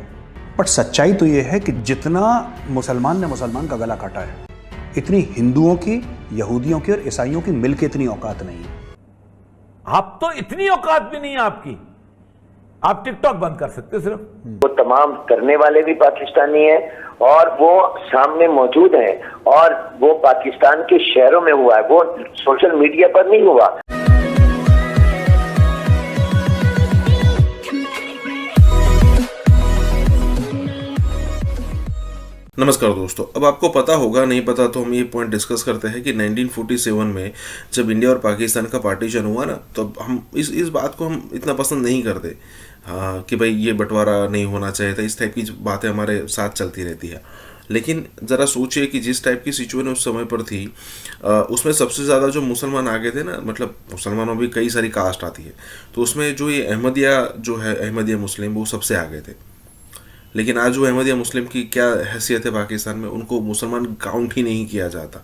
बट सच्चाई तो ये है कि जितना मुसलमान ने मुसलमान का गला काटा है, इतनी हिंदुओं की, यहूदियों की और ईसाइयों की मिलके इतनी औकात नहीं है। आप तो इतनी औकात भी नहीं है आपकी, आप टिकटॉक बंद कर सकते सिर्फ। वो तमाम करने वाले भी पाकिस्तानी हैं और वो सामने मौजूद हैं, और वो पाकिस्तान के शहरों में हुआ है, वो सोशल मीडिया पर नहीं हुआ। नमस्कार दोस्तों, अब आपको पता होगा, नहीं पता तो हम ये पॉइंट डिस्कस करते हैं कि 1947 में जब इंडिया और पाकिस्तान का पार्टीशन हुआ ना, तो हम इस बात को हम इतना पसंद नहीं करते। हाँ, कि भाई ये बंटवारा नहीं होना चाहिए था, इस टाइप की बातें हमारे साथ चलती रहती है। लेकिन ज़रा सोचिए कि जिस टाइप की सिचुएशन उस समय पर थी, उसमें सबसे ज़्यादा जो मुसलमान आगे थे ना, मतलब मुसलमानों में भी कई सारी कास्ट आती है, तो उसमें जो ये अहमदिया जो है, अहमदिया मुस्लिम, वो सबसे आगे थे। लेकिन आज वो अहमदिया मुस्लिम की क्या हैसियत है पाकिस्तान में, उनको मुसलमान काउंट ही नहीं किया जाता।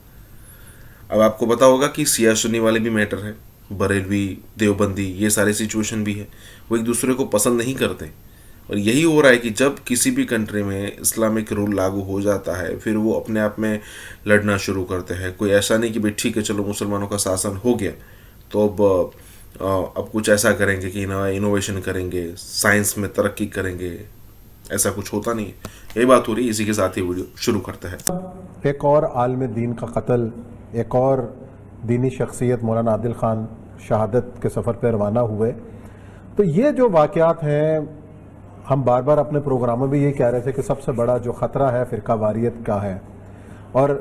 अब आपको पता होगा कि सिया सुन्नी वाले भी मैटर है, बरेलवी, देवबंदी, ये सारे सिचुएशन भी है, वो एक दूसरे को पसंद नहीं करते। और यही हो रहा है कि जब किसी भी कंट्री में इस्लामिक रूल लागू हो जाता है, फिर वो अपने आप में लड़ना शुरू करते हैं। कोई ऐसा नहीं कि भाई ठीक है चलो मुसलमानों का शासन हो गया तो अब अब कुछ ऐसा करेंगे कि नया इनोवेशन करेंगे, साइंस में तरक्की करेंगे, ऐसा कुछ होता नहीं है। यही बात हो रही है। इसी के साथ ही वीडियो शुरू करते हैं। एक और आलिम दीन का कत्ल, एक और दीनी शख्सियत मौलाना आदिल ख़ान शहादत के सफ़र पर रवाना हुए। तो ये जो वाक़यात हैं, हम बार बार अपने प्रोग्रामों में ये कह रहे थे कि सबसे बड़ा जो ख़तरा है फ़िरका वारियत का है। और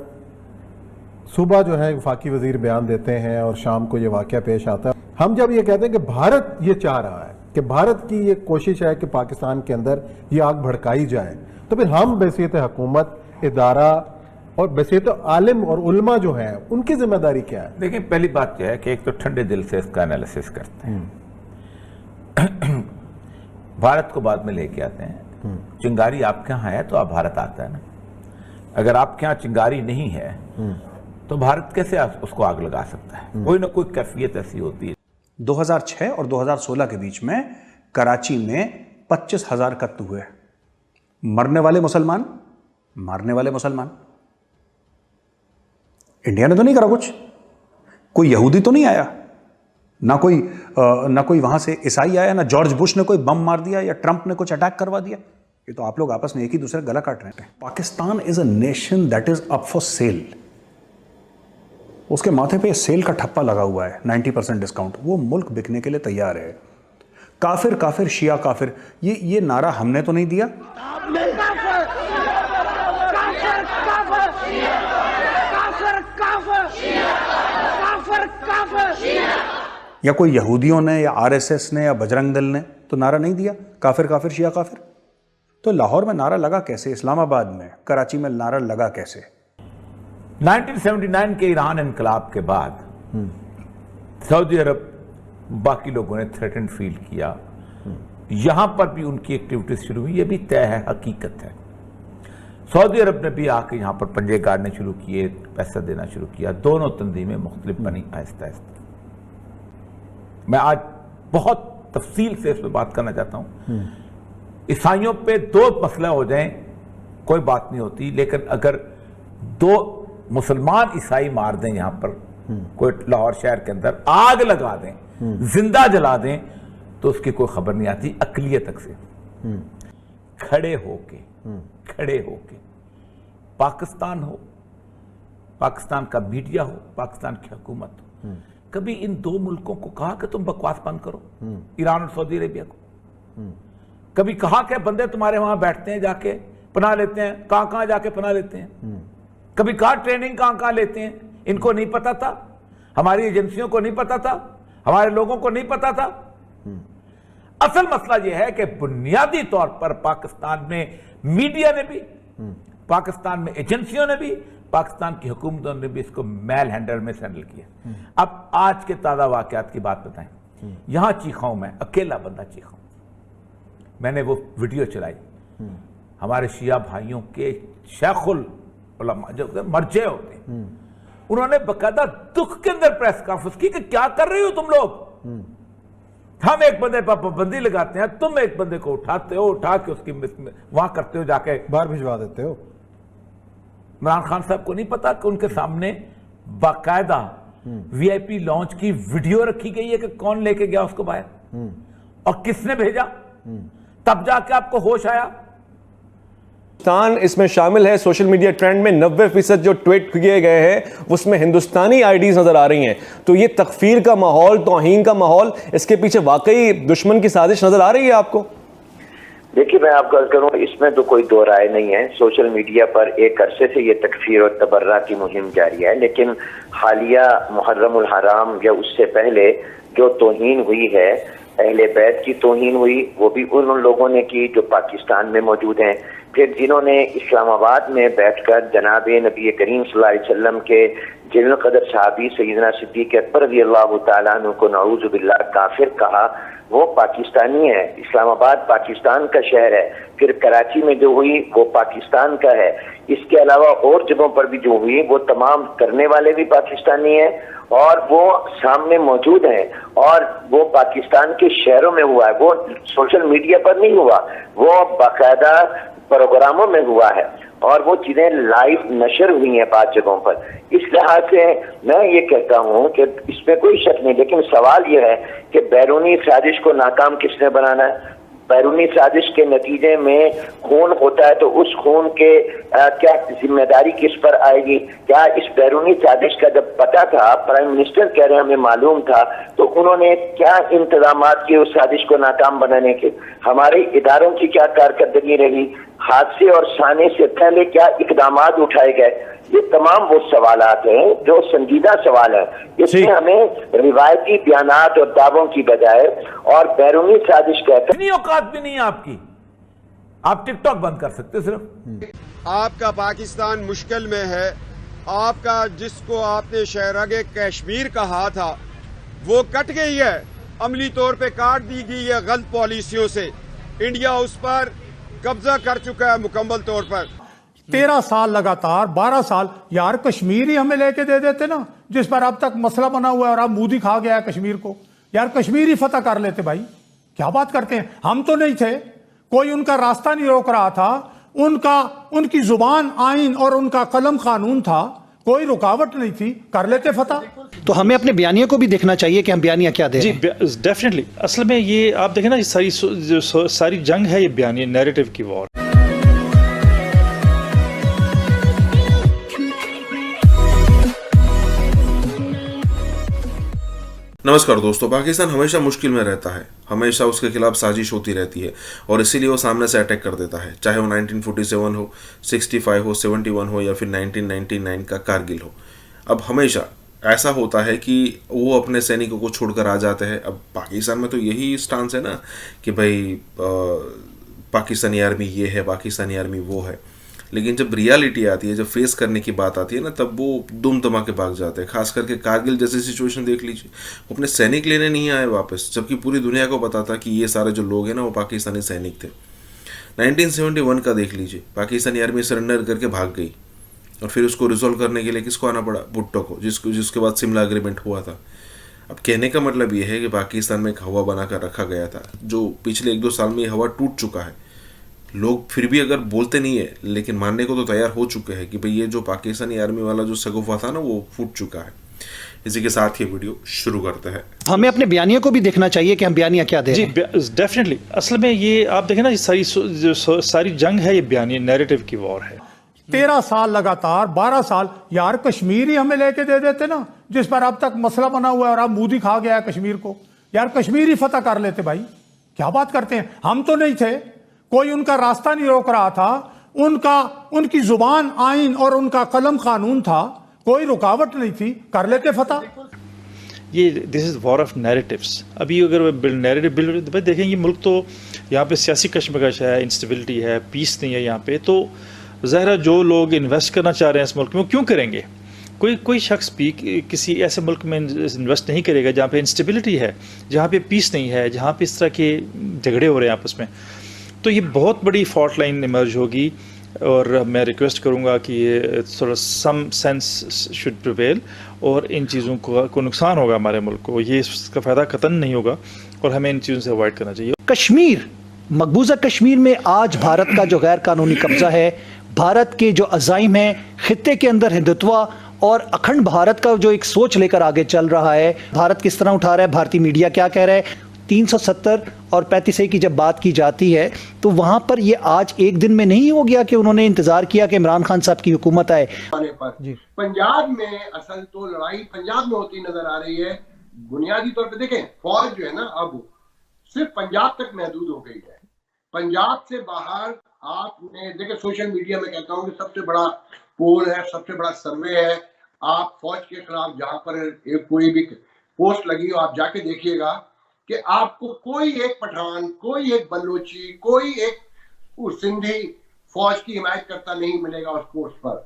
सुबह जो है वफाकी वज़ीर बयान देते हैं और शाम को ये वाक़या पेश आता है। हम जब ये कहते हैं कि भारत ये चाह रहा है कि भारत की ये कोशिश है कि पाकिस्तान के अंदर ये आग भड़काई जाए, तो फिर हम बैसियत हुकूमत, इदारा और बैसियत आलिम और उलमा जो हैं उनकी जिम्मेदारी क्या है? देखिए, पहली बात यह है कि एक तो ठंडे दिल से इसका एनालिसिस करते हैं, भारत को बाद में लेके आते हैं। चिंगारी आपके यहाँ है तो आप भारत आता है ना। अगर आपके यहाँ चिंगारी नहीं है तो भारत कैसे उसको आग लगा सकता है? कोई ना कोई कैफियत ऐसी होती है। 2006 और 2016 के बीच में कराची में 25,000 कत्ल हुए। मरने वाले मुसलमान, मारने वाले मुसलमान। इंडिया ने तो नहीं करा कुछ, कोई यहूदी तो नहीं आया, ना कोई वहां से ईसाई आया, ना जॉर्ज बुश ने कोई बम मार दिया या ट्रंप ने कुछ अटैक करवा दिया। ये तो आप लोग आपस में एक ही दूसरे गला काट रहे हैं। Pakistan is a nation that is up for sale. उसके माथे पे सेल का ठप्पा लगा हुआ है, 90% डिस्काउंट। वो मुल्क बिकने के लिए तैयार है। काफिर काफिर शिया काफिर, ये नारा हमने तो नहीं दिया। या कोई यहूदियों ने या आरएसएस ने या बजरंग दल ने तो नारा नहीं दिया, काफिर काफिर शिया काफिर। तो लाहौर में नारा लगा कैसे, इस्लामाबाद में, कराची में नारा लगा कैसे? 1979 के ईरान इनकलाब के बाद सऊदी अरब, बाकी लोगों ने थ्रेटन फील किया। यहां पर भी उनकी एक्टिविटीज शुरू हुई। ये भी तय है, हकीकत है। सऊदी अरब ने भी आके यहां पर पंजे गाड़ने शुरू किए, पैसा देना शुरू किया। दोनों तंजीमें मुख्तलिफ बनी आहिस्ता आहिस्ता। मैं आज बहुत तफसील से इस पर बात करना चाहता हूं। ईसाइयों पे 2 मसला हो जाएं कोई बात नहीं होती, लेकिन अगर 2 मुसलमान ईसाई मार दें यहां पर, कोई लाहौर शहर के अंदर आग लगा दें, जिंदा जला दें, तो उसकी कोई खबर नहीं आती अकलियत तक से। खड़े होके पाकिस्तान हो, पाकिस्तान का मीडिया हो, पाकिस्तान की हुकूमत हो, कभी इन 2 मुल्कों को कहा कि तुम बकवास बंद करो, ईरान और सऊदी अरेबिया को? कभी कहा कि बंदे तुम्हारे वहां बैठते हैं, जाके पनाह लेते हैं, कहां जाके पनाह लेते हैं? कभी कहा ट्रेनिंग कहां लेते हैं? इनको नहीं पता था, हमारी एजेंसियों को नहीं पता था, हमारे लोगों को नहीं पता था। असल मसला यह है कि बुनियादी तौर पर पाकिस्तान में मीडिया ने भी, पाकिस्तान में एजेंसियों ने भी, पाकिस्तान की हुकूमतों ने भी इसको मैल हैंडल में हैंडल किया। अब आज के ताजा वाकयात की बात बताएं। यहां चीखा हूं मैं, अकेला बंदा चीखा हूं। मैंने वो वीडियो चलाई, हमारे शिया भाइयों के शेखुल उलमा जो मर्जे होते हैं, उन्होंने बकायदा दुख के अंदर प्रेस कॉन्फ्रेंस की कि क्या कर रहे हो तुम लोग? हम एक बंदे पर पाबंदी लगाते हैं, तुम एक बंदे को उठाते हो, उठा के उसकी वहां करते हो, जाके बाहर भिजवा देते हो। इमरान खान साहब को नहीं पता कि उनके सामने बाकायदा वीआईपी लॉन्च की वीडियो रखी गई है कि कौन लेके गया उसको बाहर और किसने भेजा? तब जाके आपको होश आया। हिंदुस्तान इसमें शामिल है। सोशल मीडिया ट्रेंड में 90% जो ट्वीट किए गए हैं उसमें हिंदुस्तानी आईडीज नजर आ रही हैं। तो ये तकफीर का माहौल, तौहीन का माहौल, इसके पीछे वाकई दुश्मन की साजिश नजर आ रही है आपको? देखिए, मैं आपको अर्ज करूं, इसमें तो कोई दो राय नहीं है। सोशल मीडिया पर एक अरसे से ये तकफीर और तबर्रा की मुहिम जारी है, लेकिन हालिया मुहर्रमुल हराम या उससे पहले जो तौहीन हुई है, अहले बैत की तौहीन हुई, वो भी उन लोगों ने की जो पाकिस्तान में मौजूद हैं। फिर जिन्होंने इस्लामाबाद में बैठकर जनाब नबी करीम सल्लल्लाहु अलैहि वसल्लम के जिल कदर सहाबी सैयदना सिद्दीक़ अकबर रज़ियल्लाहु तआला अन्हु को नऊज़ु बिल्लाह काफिर कहा, वो पाकिस्तानी है। इस्लामाबाद पाकिस्तान का शहर है। फिर कराची में जो हुई वो पाकिस्तान का है। इसके अलावा और जगहों पर भी जो हुई वो तमाम करने वाले भी पाकिस्तानी हैं और वो सामने मौजूद हैं और वो पाकिस्तान के शहरों में हुआ है। वो सोशल मीडिया पर नहीं हुआ, वो बाकायदा प्रोग्रामों में हुआ है। और वो चीजें लाइव नशर हुई हैं 5 जगहों पर। इस लिहाज से मैं ये कहता हूँ कि इसमें कोई शक नहीं, लेकिन सवाल ये है कि बैरूनी साजिश को नाकाम किसने बनाना है? बैरूनी साजिश के नतीजे में खून होता है तो उस खून के क्या जिम्मेदारी किस पर आएगी? क्या इस बैरूनी साजिश का जब पता था, प्राइम मिनिस्टर कह रहे हैं हमें मालूम था, तो उन्होंने क्या इंतजाम किए उस साजिश को नाकाम बनाने के? हमारे इदारों की क्या कारकर्दगी रही? हादसे और साने से पहले क्या इकदाम उठाए गए? ये तमाम वो सवालात हैं जो संजीदा सवाल हैं। इसमें हमें रिवायती बयानात और दावों की बजाय और बैरूनी साजिश कहते हैं। औकात भी नहीं है आपकी, आप टिकटॉक बंद कर सकते सिर्फ। आपका पाकिस्तान मुश्किल में है, आपका जिसको आपने शहरगे कश्मीर कहा था वो कट गई है, अमली तौर पे काट दी गई है गलत पॉलिसियों से। इंडिया उस पर कब्जा कर चुका है मुकम्मल तौर पर। 13 साल लगातार, 12 साल यार कश्मीर ही हमें लेके दे देते ना, जिस पर अब तक मसला बना हुआ है और अब मोदी खा गया है कश्मीर को। यार कश्मीर ही फतह कर लेते भाई, क्या बात करते हैं? हम तो नहीं थे, कोई उनका रास्ता नहीं रोक रहा था, उनकी जुबान आइन और उनका कलम कानून था, कोई रुकावट नहीं थी, कर लेते फतह। तो हमें अपने बयानिया को भी देखना चाहिए कि हम बयानिया क्या दे रहे हैं। जी डेफिनेटली, असल में ये आप देखें ना, सारी जंग है ये बयानिया नैरेटिव की वॉर। नमस्कार दोस्तों, पाकिस्तान हमेशा मुश्किल में रहता है, हमेशा उसके खिलाफ साजिश होती रहती है और इसीलिए वो सामने से अटैक कर देता है, चाहे वो 1947 हो, 65 हो, 71 हो या फिर 1999 का कारगिल हो। अब हमेशा ऐसा होता है कि वो अपने सैनिकों को छोड़कर आ जाते हैं। अब पाकिस्तान में तो यही स्टांस है ना कि भाई पाकिस्तानी आर्मी ये है, पाकिस्तानी आर्मी वो है, लेकिन जब रियलिटी आती है, जब फेस करने की बात आती है ना, तब वो दुम दमा के भाग जाते हैं। खास करके कारगिल जैसी सिचुएशन देख लीजिए, वो अपने सैनिक लेने नहीं आए वापस, जबकि पूरी दुनिया को पता था कि ये सारे जो लोग हैं ना वो पाकिस्तानी सैनिक थे। 1971 का देख लीजिए, पाकिस्तानी आर्मी सरेंडर करके भाग गई और फिर उसको रिजोल्व करने के लिए किसको आना पड़ा? भुट्टो को, जिसके बाद शिमला एग्रीमेंट हुआ था। अब कहने का मतलब ये है कि पाकिस्तान में एक हवा बनाकर रखा गया था, जो पिछले 1-2 साल में ये हवा टूट चुका है। लोग फिर भी अगर बोलते नहीं है, लेकिन मानने को तो तैयार हो चुके हैं कि भाई ये जो पाकिस्तानी आर्मी वाला जो सगुफा था ना वो फूट चुका है। इसी के साथ ये वीडियो शुरू करते हैं। हमें अपने बयानिया को भी देखना चाहिए कि हम बयानिया क्या दे रहे हैं। जी डेफिनेटली, असल में ये आप देखें ना, सारी जंग है ये बयानिया नैरेटिव की वॉर है। 13 साल लगातार, 12 साल यार कश्मीर ही हमें लेके दे देते ना, जिस पर अब तक मसला बना हुआ है और अब मोदी खा गया है कश्मीर को। यार कश्मीर ही फतह कर लेते भाई, क्या बात करते हैं? हम तो नहीं थे, कोई उनका रास्ता नहीं रोक रहा था, उनकी जुबान आइन और उनका कलम कानून था, कोई रुकावट नहीं थी, कर लेते फतह। ये this is war of narratives. अभी अगर नैरेटिव बिल्ड देखें, ये मुल्क तो यहाँ पे सियासी कशमकश है, इंस्टेबिलिटी है, पीस नहीं है यहाँ पे, तो ज़ाहिर जो लोग इन्वेस्ट करना चाह रहे हैं इस मुल्क में वो क्यों करेंगे? कोई शख्स भी किसी ऐसे मुल्क में इन्वेस्ट नहीं करेगा जहाँ पे इंस्टेबिलिटी है, जहाँ पे पीस नहीं है, जहाँ पे इस तरह के झगड़े हो रहे हैं आपस में। तो ये बहुत बड़ी फॉल्ट लाइन इमर्ज होगी और मैं रिक्वेस्ट करूँगा कि ये थोड़ा सम सेंस शुड प्रिवेल और इन चीज़ों को नुकसान होगा हमारे मुल्क को, ये इसका फ़ायदा कतन नहीं होगा और हमें इन चीज़ों से अवॉइड करना चाहिए। कश्मीर, मकबूजा कश्मीर में आज भारत का जो गैर कानूनी कब्जा है, भारत के जो अज़ाइम हैं, खित्ते के अंदर हिंदुत्व और अखंड भारत का जो एक सोच लेकर आगे चल रहा है, भारत किस तरह उठा रहा है, भारतीय मीडिया क्या कह रहा है। 370 और 35A की जब बात की जाती है तो वहां पर ये आज एक दिन में नहीं हो गया कि उन्होंने इंतजार किया कि इमरान खान साहब की हुकूमत आए। पंजाब में असल तो लड़ाई पंजाब में होती नजर आ रही है। बुनियादी तौर पे देखें, फौज जो है ना अब सिर्फ पंजाब तक महदूद हो गई है। पंजाब से बाहर आपने देखे, सोशल मीडिया में कहता हूँ कि सबसे बड़ा पोल है, सबसे बड़ा सर्वे है। आप फौज के खिलाफ जहां पर कोई भी पोस्ट लगी हो, आप जाके देखिएगा कि आपको कोई एक पठान, कोई एक बलोची, कोई एक सिंधी फौज की हिमायत करता नहीं मिलेगा उस पोस्ट पर,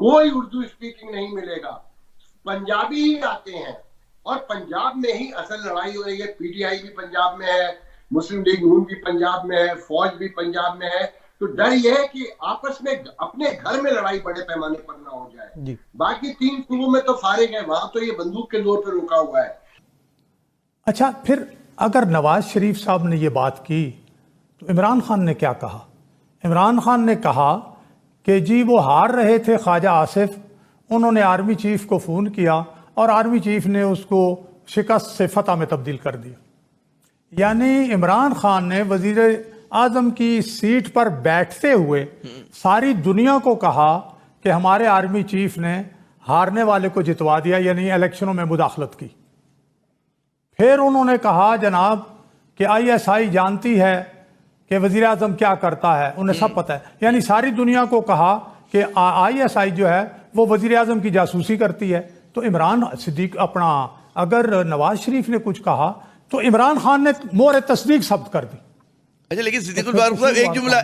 कोई उर्दू स्पीकिंग नहीं मिलेगा, पंजाबी ही आते हैं। और पंजाब में ही असल लड़ाई हो रही है। पीटीआई भी पंजाब में है, मुस्लिम लीग नून भी पंजाब में है, फौज भी पंजाब में है। तो डर यह है कि आपस में अपने घर में लड़ाई बड़े पैमाने पर ना हो जाए। बाकी 3 सूबों में तो फारिग है, वहां तो ये बंदूक के जोर पर रुका हुआ है। अच्छा, फिर अगर नवाज शरीफ साहब ने ये बात की तो इमरान खान ने क्या कहा? इमरान खान ने कहा कि जी वो हार रहे थे ख्वाजा आसिफ, उन्होंने आर्मी चीफ को फ़ोन किया और आर्मी चीफ ने उसको शिकस्त से फतह में तब्दील कर दिया। यानी इमरान खान ने वजीर आजम की सीट पर बैठते हुए सारी दुनिया को कहा कि हमारे आर्मी चीफ ने हारने वाले को जितवा दिया, यानी इलेक्शनों में मुदाखलत की। फिर उन्होंने कहा जनाब कि ISI जानती है कि वजीर आजम क्या करता है, उन्हें सब पता है। यानी सारी दुनिया को कहा कि ISI जो है वो वजीर आजम की जासूसी करती है। तो इमरान सिद्दीक अपना, अगर नवाज शरीफ ने कुछ कहा तो इमरान खान ने मोहर तस्दीक सब्त कर दी। अच्छा, लेकिन सिद्दीकुल फारूक साहब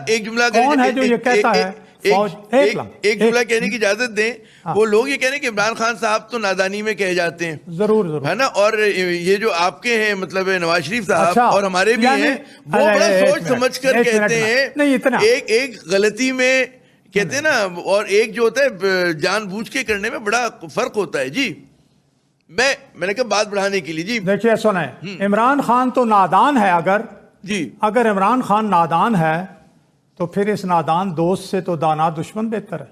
एक जुमला कौन है जो ये कहता है एक जुमला कहने की इजाजत दें। वो लोग ये कह रहे हैं कि इमरान खान साहब तो नादानी में कहे जाते हैं, जरूर है ना, और ये जो आपके हैं मतलब नवाज शरीफ साहब और हमारे भी हैं, वो बड़ा सोच समझ कर कहते हैं। एक गलती में कहते हैं ना, और एक जो होता है जानबूझ के करने में बड़ा फर्क होता है। जी मैंने कहा बात बढ़ाने के लिए। जी देखिए सुने, इमरान खान तो नादान है। अगर इमरान खान नादान है तो फिर इस नादान दोस्त से तो दाना दुश्मन बेहतर है।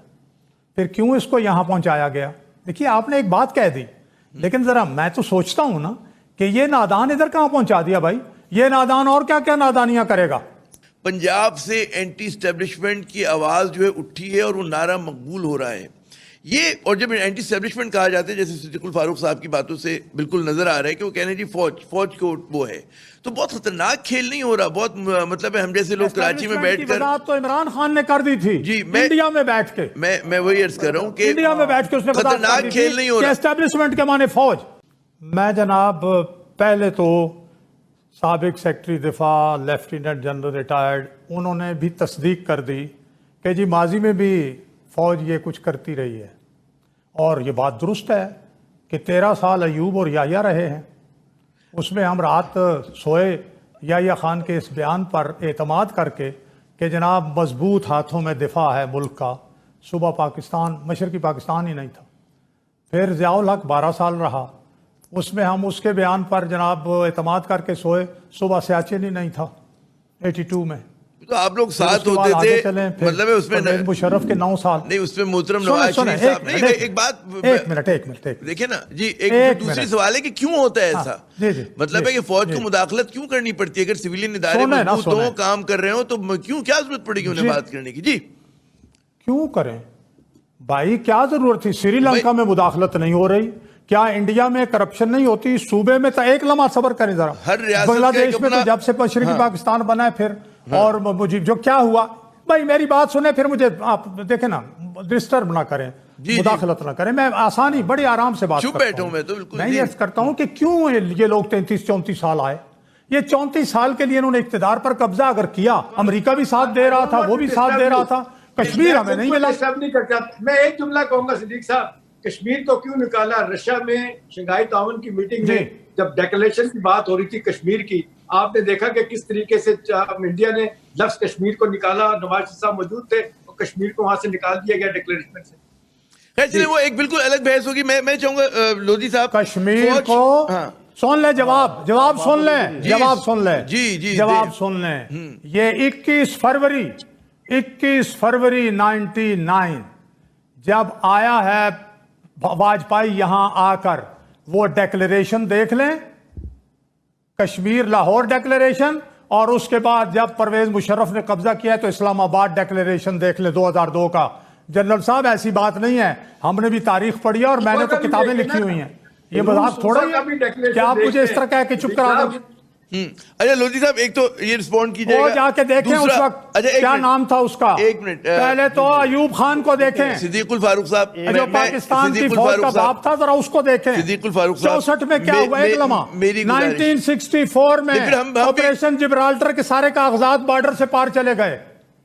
फिर क्यों इसको यहां पहुंचाया गया? देखिए आपने एक बात कह दी, लेकिन जरा मैं तो सोचता हूं ना कि ये नादान इधर कहां पहुंचा दिया भाई। ये नादान और क्या क्या नादानियां करेगा। पंजाब से एंटी स्टैब्लिशमेंट की आवाज जो है उठी है और वो नारा मकबूल हो रहा है ये। और जब एंटी स्टैब्लिशमेंट कहा जाता है, जैसे सिद्दीकुल फारूक साहब की बातों से बिल्कुल नजर आ रहा है कि वो कह रहे हैं जी फौज को वो है, तो बहुत खतरनाक खेल नहीं हो रहा। बहुत मतलब हम जैसे लोग कराची में बैठकर, तो इमरान खान ने कर दी थी जी, इंडिया में बैठ के। मैं वही अर्ज कर रहा हूँ कि इंडिया में बैठ के उसने खतरनाक खेल नहीं हो रहा। एस्टेब्लिशमेंट के माने फौज। मैं जनाब पहले तो साबिक सेक्रेटरी दिफा लेफ्टिनेंट जनरल रिटायर्ड, उन्होंने भी तस्दीक कर दी कि जी माजी में भी फौज ये कुछ करती रही है। और ये बात दुरुस्त है कि 13 साल अयूब और याया रहे हैं। उसमें हम रात सोए याया खान के इस बयान पर एतमाद करके कि जनाब मजबूत हाथों में दिफा है मुल्क का। सुबह पाकिस्तान, मशरकी पाकिस्तान ही नहीं था। फिर ज़ियाउल हक 12 साल रहा, उसमें हम उसके बयान पर जनाब एतमाद करके सोए। सुबह सियाचिन ही नहीं था 82 में। तो आप लोग साथ होते थे, मतलब है उसमें मुशर्रफ के 9 साल नहीं, उसमें मोहतरम नवाज शरीफ साहब नहीं। एक बात एक मिनट देखिए ना जी, एक दूसरी सवाल है कि क्यों होता है ऐसा। मतलब है कि फौज को मुदाखलत क्यों करनी पड़ती है? अगर सिविलियन इदारे मजबूत हो, काम कर रहे हो, तो क्यों, क्या जरूरत पड़ेगी उन्हें बात करने की? जी क्यों करें भाई, क्या जरूरत थी? श्रीलंका में मुदाखलत नहीं हो रही क्या? इंडिया में करप्शन नहीं होती? सूबे में तो एक लम्हा सबर करें जरा। बांग्लादेश में तो जब से मशरकी पाकिस्तान बना है फिर और मुझे जो क्या हुआ भाई, मेरी बात सुने, फिर मुझे आप देखें ना, डिस्टर्ब ना करें, मुदाखलत ना करें। मैं आसानी बड़ी आराम से बात करता हूं। मैं ये करता हूं कि क्यों ये लोग 33-34 साल आए। ये 34 साल के लिए इन्होंने इख्तिदार पर कब्जा अगर किया, अमेरिका भी साथ दे रहा था, वो भी साथ दे रहा था, कश्मीर हमें नहीं मिला। मैं एक जुमला कहूंगा सिद्दीक साहब, कश्मीर को क्यों निकाला? रशिया में शंघाई ताउन की मीटिंग में जब डिक्लेरेशन की बात हो रही थी कश्मीर की, आपने देखा कि किस तरीके से इंडिया ने लफ्ज कश्मीर को निकाला। नवाज शरीफ साहब मौजूद थे और कश्मीर को वहां से निकाल दिया गया डिक्लेरेशन से। चलिए वो एक बिल्कुल अलग बहस होगी। मैं चाहूंगा लोधी साहब कश्मीर को सुन ले, जवाब सुन ले, जवाब सुन ले जी, जवाब सुन ले। ये 21 फरवरी 99 जब आया है वाजपेयी यहां आकर, वो डिक्लेरेशन देख लें, कश्मीर लाहौर डिक्लेरेशन, और उसके बाद जब परवेज मुशर्रफ ने कब्जा किया तो इस्लामाबाद डिक्लेरेशन देख ले 2002 का। जनरल साहब ऐसी बात नहीं है, हमने भी तारीख पढ़ी है और मैंने तो किताबें लिखी हुई हैं। ये मजाक थोड़ा ही है कि आप मुझे इस तरह कह के चुप करा दें। अच्छा लोधी साहब, एक तो ये रिस्पॉन्ड कीजिए, वो जाके देखें उस वक्त क्या नाम था उसका। एक मिनट, पहले तो अयूब खान को देखें, सिद्दीकुल फारूक साहब जो पाकिस्तान की फौज का बाप था, जरा उसको देखें। सिद्दीकुल फारूक साहब 64 में क्या हुआ, एक लम्हा 1964 में ऑपरेशन जिब्राल्टर के सारे कागजात बॉर्डर से पार चले गए।